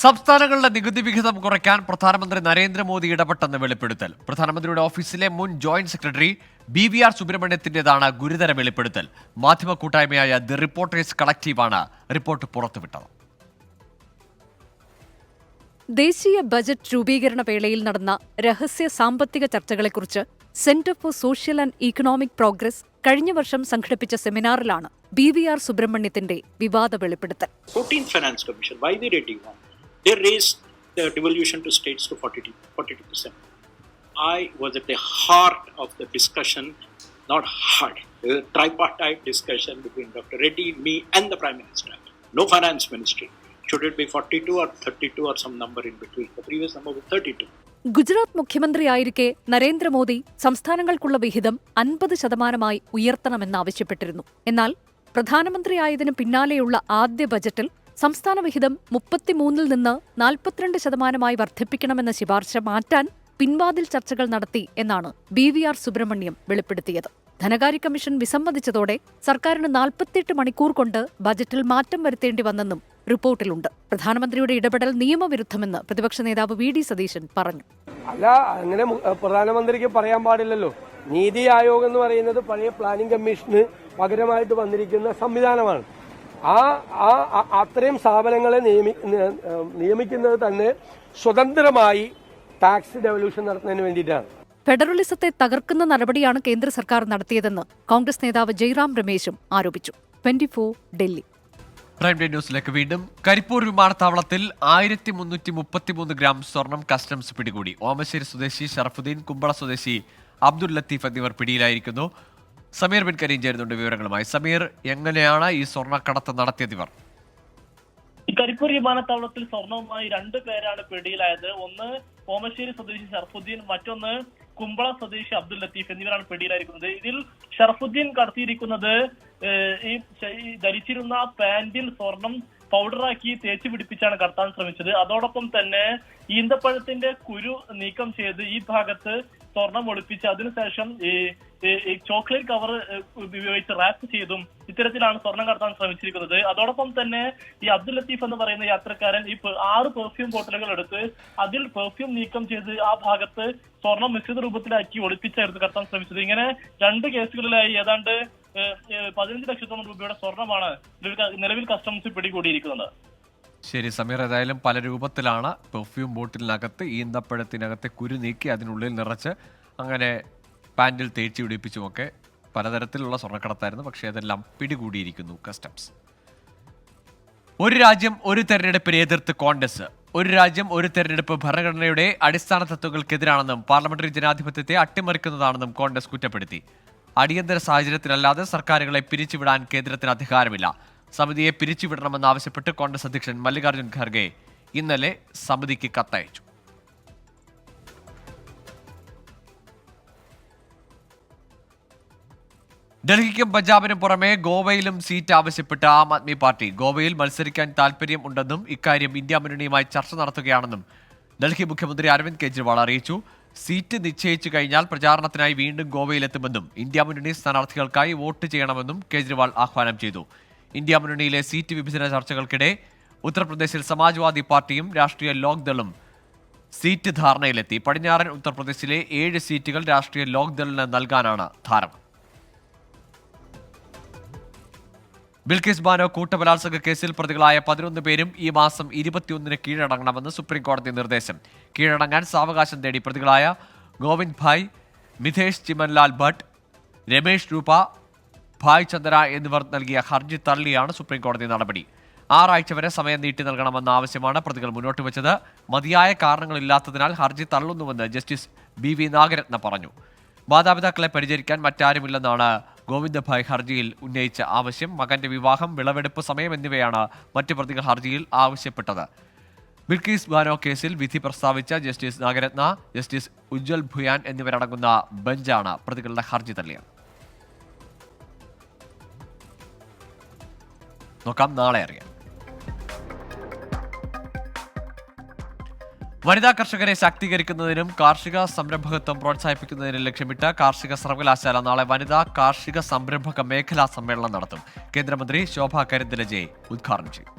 സംസ്ഥാനങ്ങളുടെ നികുതി വിഹിതം കുറയ്ക്കാൻ പ്രധാനമന്ത്രി നരേന്ദ്രമോദി ഇടപെട്ടെന്ന് വെളിപ്പെടുത്തൽ. പ്രധാനമന്ത്രിയുടെ ഓഫീസിലെ മുൻ ജോയിന്റ് സെക്രട്ടറി BVR സുബ്രഹ്മണ്യത്തിന്റേതാണ് ഗുരുതര വെളിപ്പെടുത്തൽ. മാധ്യമ കൂട്ടായ്മയായ ദി റിപ്പോർട്ടേഴ്സ് കളക്റ്റീവാണ് റിപ്പോർട്ട് പുറത്തുവിട്ടത്. ദേശീയ ബജറ്റ് രൂപീകരണ വേളയിൽ നടന്ന രഹസ്യ സാമ്പത്തിക ചർച്ചകളെക്കുറിച്ച് centre for social and economic progress കഴിഞ്ഞ വർഷം സംഘടിപ്പിച്ച സെമിനാറിലാണ് BVR സുബ്രഹ്മണ്യത്തിന്റെ വിവാദ വെളിപ്പെടുത്തൽ. 14th Finance Commission, why they did one? They raised the devolution to states to 42%. I was at the heart of the discussion, not hard, a tripartite discussion between Dr. Reddy, me and the Prime Minister. No finance ministry. Should it be 42 or 32 or some number in between? The previous number was 32. Gujarat മുഖ്യമന്ത്രിയായിരിക്കെ Narendra Modi സംസ്ഥാനങ്ങൾക്കുള്ള വിഹിതം 50% ഉയർത്തണമെന്നാവശ്യപ്പെട്ടിരുന്നു. എന്നാൽ പ്രധാനമന്ത്രിയായതിനു പിന്നാലെയുള്ള ആദ്യ ബജറ്റിൽ സംസ്ഥാന വിഹിതം 33-ൽ നിന്ന് 42% വർദ്ധിപ്പിക്കണമെന്ന ശുപാർശ മാറ്റാൻ പിൻവാതിൽ ചർച്ചകൾ നടത്തി എന്നാണ് BVR സുബ്രഹ്മണ്യം വെളിപ്പെടുത്തിയത്. ധനകാര്യ കമ്മീഷൻ വിസമ്മതിച്ചതോടെ സർക്കാരിന് 48 മണിക്കൂർ കൊണ്ട് ബജറ്റിൽ മാറ്റം വരുത്തേണ്ടി വന്നെന്നും റിപ്പോർട്ടിലുണ്ട്. പ്രധാനമന്ത്രിയുടെ ഇടപെടൽ നിയമവിരുദ്ധമെന്ന് പ്രതിപക്ഷ നേതാവ് വി ഡി സതീശൻ പറഞ്ഞു. അല്ല, അങ്ങനെ പ്രധാനമന്ത്രിക്ക് പറയാൻ പാടില്ലല്ലോ. നീതി ആയോഗ് എന്ന് പറയുന്നത് പഴയ പ്ലാനിംഗ് കമ്മീഷന് പകരമായിട്ട് വന്നിരിക്കുന്ന സംവിധാനമാണ്. അത്രയും സ്ഥാപനങ്ങളെ നിയമിക്കുന്നത് തന്നെ സ്വതന്ത്രമായി ടാക്സ് ഡെവല്യൂഷൻ നടത്തുന്നതിന് വേണ്ടിയിട്ടാണ്. ഫെഡറലിസത്തെ തകർക്കുന്ന നടപടിയാണ് കേന്ദ്ര സർക്കാർ നടത്തിയതെന്ന് കോൺഗ്രസ് നേതാവ് ജയ്റാം രമേശും ആരോപിച്ചു. 24 ഡൽഹി. പ്രൈം ഡേ ന്യൂസിലേക്ക് വീണ്ടും. കരിപ്പൂർ വിമാനത്താവളത്തിൽ 1333 ഗ്രാം സ്വർണം കസ്റ്റംസ് പിടികൂടി. ഓമശ്ശേരി സ്വദേശി ഷറഫുദ്ദീൻ, കുമ്പള സ്വദേശി അബ്ദുൽ ലത്തീഫ് എന്നിവർ പിടിയിലായിരിക്കുന്നു. സമീർ ബിൻ കരീം ചേരുന്നുണ്ട് വിവരങ്ങളുമായി. സമീർ, എങ്ങനെയാണ് ഈ സ്വർണ്ണക്കടത്ത് നടത്തിയതിവർ? ഈ കരിപ്പൂർ വിമാനത്താവളത്തിൽ സ്വർണവുമായി 2 പേരാണ് പിടിയിലായത്. ഒന്ന് ഓമശ്ശേരി സ്വദേശി ഷറഫുദ്ദീൻ, മറ്റൊന്ന് കുമ്പള സ്വദേശി അബ്ദുൽ ലത്തീഫ് എന്നിവരാണ് പിടിയിലായിരിക്കുന്നത്. ഇതിൽ ഷറഫുദ്ദീൻ കടത്തിയിരിക്കുന്നത് ഈ ധരിച്ചിരുന്ന പാന്റിൽ സ്വർണം പൗഡറാക്കി തേച്ച് പിടിപ്പിച്ചാണ് കടത്താൻ ശ്രമിച്ചത്. അതോടൊപ്പം തന്നെ ഈന്തപ്പഴത്തിന്റെ കുരു നീക്കം ചെയ്ത് ഈ ഭാഗത്ത് സ്വർണം ഒളിപ്പിച്ച് അതിനുശേഷം ഈ ചോക്ലേറ്റ് കവർ ഉപയോഗിച്ച് റാപ്പ് ചെയ്തും ഇത്തരത്തിലാണ് സ്വർണം കടത്താൻ ശ്രമിച്ചിരിക്കുന്നത്. അതോടൊപ്പം തന്നെ ഈ അബ്ദുൽ ലത്തീഫ് എന്ന് പറയുന്ന യാത്രക്കാരൻ ഈ 6 പെർഫ്യൂം ബോട്ടിലുകൾ എടുത്ത് അതിൽ പെർഫ്യൂം നീക്കം ചെയ്ത് ആ ഭാഗത്ത് സ്വർണം മിശ്രിത രൂപത്തിലാക്കി ഒളിപ്പിച്ചായിരുന്നു കടത്താൻ ശ്രമിച്ചത്. ഇങ്ങനെ 2 കേസുകളിലായി ഏതാണ്ട് 15 ലക്ഷത്തോളം രൂപയുടെ സ്വർണമാണ് നിലവിൽ കസ്റ്റംസ് പിടികൂടിയിരിക്കുന്നത്. ശരി സമീർ, ഏതായാലും പല രൂപത്തിലാണ് പെർഫ്യൂം ബോട്ടിലിനകത്ത് ഈന്തപ്പഴത്തിനകത്തെ കുരു നീക്കി അതിനുള്ളിൽ നിറച്ച് അങ്ങനെ പാൻറിൽ തേച്ച് പിടിപ്പിച്ചുമൊക്കെ പലതരത്തിലുള്ള സ്വർണ്ണക്കടത്തായിരുന്നു. പക്ഷേ അതെല്ലാം പിടികൂടിയിരിക്കുന്നു കസ്റ്റംസ്. ഒരു രാജ്യം ഒരു തെരഞ്ഞെടുപ്പിനെ എതിർത്ത് കോൺഗ്രസ്. ഒരു രാജ്യം ഒരു തെരഞ്ഞെടുപ്പ് ഭരണഘടനയുടെ അടിസ്ഥാന തത്വങ്ങൾക്കെതിരാണെന്നും പാർലമെന്ററി ജനാധിപത്യത്തെ അട്ടിമറിക്കുന്നതാണെന്നും കോൺഗ്രസ് കുറ്റപ്പെടുത്തി. അടിയന്തര സാഹചര്യത്തിലല്ലാതെ സർക്കാരുകളെ പിരിച്ചുവിടാൻ കേന്ദ്രത്തിന് അധികാരമില്ല. സമിതിയെ പിരിച്ചുവിടണമെന്നാവശ്യപ്പെട്ട് കോൺഗ്രസ് അധ്യക്ഷൻ മല്ലികാർജ്ജുൻ ഖർഗെ ഇന്നലെ സമിതിക്ക് കത്തയച്ചു. ഡൽഹിക്കും പഞ്ചാബിനും പുറമെ ഗോവയിലും സീറ്റ് ആവശ്യപ്പെട്ട് ആം ആദ്മി പാർട്ടി. ഗോവയിൽ മത്സരിക്കാൻ താൽപര്യം ഉണ്ടെന്നും ഇക്കാര്യം ഇന്ത്യ മുന്നണിയുമായി ചർച്ച നടത്തുകയാണെന്നും ഡൽഹി മുഖ്യമന്ത്രി അരവിന്ദ് കെജ്രിവാൾ അറിയിച്ചു. സീറ്റ് നിശ്ചയിച്ചു കഴിഞ്ഞാൽ പ്രചാരണത്തിനായി വീണ്ടും ഗോവയിലെത്തുമെന്നും ഇന്ത്യ മുന്നണി സ്ഥാനാർത്ഥികൾക്കായി വോട്ട് ചെയ്യണമെന്നും കെജ്രിവാൾ ആഹ്വാനം ചെയ്തു. ഇന്ത്യ മുന്നണിയിലെ സീറ്റ് വിഭജന ചർച്ചകൾക്കിടെ ഉത്തർപ്രദേശിൽ സമാജ്വാദി പാർട്ടിയും രാഷ്ട്രീയ ലോക്ദളും സീറ്റ് ധാരണയിലെത്തി. പടിഞ്ഞാറൻ ഉത്തർപ്രദേശിലെ 7 സീറ്റുകൾ രാഷ്ട്രീയ ലോക്ദളിന് നൽകാനാണ് ധാരണ. ബിൽക്കിസ് ബാനോ കൂട്ടബലാത്സംഗ കേസിൽ പ്രതികളായ 11 പേരും ഈ മാസം 21-ന് കീഴടങ്ങണമെന്ന് സുപ്രീംകോടതി നിർദ്ദേശം. കീഴടങ്ങാൻ സാവകാശം തേടി പ്രതികളായ ഗോവിന്ദ് ഭായ്, മിഥേഷ് ചിമൻലാൽ ഭട്ട്, രമേഷ് രൂപ, ഭായ് ചന്ദ്ര എന്നിവർ നൽകിയ ഹർജി തള്ളിയാണ് സുപ്രീംകോടതി നടപടി. 6 ആഴ്ച വരെ സമയം നീട്ടി നൽകണമെന്ന ആവശ്യമാണ് പ്രതികൾ മുന്നോട്ട് വെച്ചത്. മതിയായ കാരണങ്ങളില്ലാത്തതിനാൽ ഹർജി തള്ളുന്നുവെന്ന് ജസ്റ്റിസ് BV നാഗരത്ന പറഞ്ഞു. മാതാപിതാക്കളെ പരിചരിക്കാൻ മറ്റാരുമില്ലെന്നാണ് ഗോവിന്ദഭായ് ഹർജിയിൽ ഉന്നയിച്ച ആവശ്യം. മകന്റെ വിവാഹം, വിളവെടുപ്പ് സമയം എന്നിവയാണ് മറ്റ് പ്രതികൾ ഹർജിയിൽ ആവശ്യപ്പെട്ടത്. ബിൽക്കിസ് ബാനോ കേസിൽ വിധി പ്രസ്താവിച്ച ജസ്റ്റിസ് നാഗരത്ന, ജസ്റ്റിസ് ഉജ്വൽ ഭുയാൻ എന്നിവരടങ്ങുന്ന ബെഞ്ചാണ് പ്രതികളുടെ ഹർജി തള്ളിയത്. നോക്കാം, നാളെ അറിയാം. വനിതാ കർഷകരെ ശാക്തീകരിക്കുന്നതിനും കാർഷിക സംരംഭകത്വം പ്രോത്സാഹിപ്പിക്കുന്നതിനും ലക്ഷ്യമിട്ട് കാർഷിക സർവകലാശാല നാളെ വനിതാ കാർഷിക സംരംഭക മേഖലാ സമ്മേളനം നടത്തും. കേന്ദ്രമന്ത്രി ശോഭ കരന്ദിലജെ ഉദ്ഘാടനം ചെയ്യും.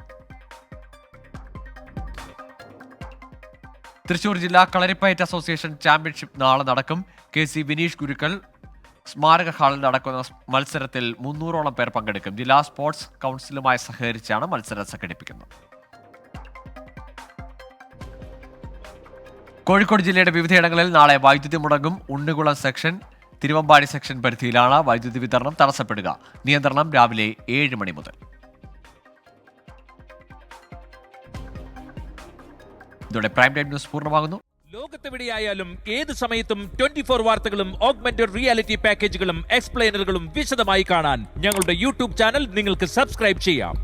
തൃശൂർ ജില്ലാ കളരിപ്പയറ്റ് അസോസിയേഷൻ ചാമ്പ്യൻഷിപ്പ് നാളെ നടക്കും. KC വിനീഷ് ഗുരുക്കൾ സ്മാരക ഹാളിൽ നടക്കുന്ന മത്സരത്തിൽ 300ഓളം പേർ പങ്കെടുക്കും. ജില്ലാ സ്പോർട്സ് കൗൺസിലുമായി സഹകരിച്ചാണ് മത്സരം സംഘടിപ്പിക്കുന്നത്. കോഴിക്കോട് ജില്ലയുടെ വിവിധയിടങ്ങളിൽ നാളെ വൈദ്യുതി മുടങ്ങും. ഉണ്ണികുളം സെക്ഷൻ, തിരുവമ്പാടി സെക്ഷൻ പരിധിയിലാണ് വൈദ്യുതി വിതരണം തടസ്സപ്പെടുക. നിയന്ത്രണം രാവിലെ 7 മണി മുതൽ. ഇതോടെ പ്രൈം ടൈം ന്യൂസ് പൂർണ്ണമാകുന്നു. ലോകത്തെവിടെയായാലും ഏത് സമയത്തും 24 വാർത്തകളും ഓഗ്മെന്റഡ് റിയാലിറ്റി പാക്കേജുകളും എക്സ്പ്ലെയിനറുകളും വിശദമായി കാണാൻ ഞങ്ങളുടെ യൂട്യൂബ് ചാനൽ നിങ്ങൾക്ക് സബ്സ്ക്രൈബ് ചെയ്യാം.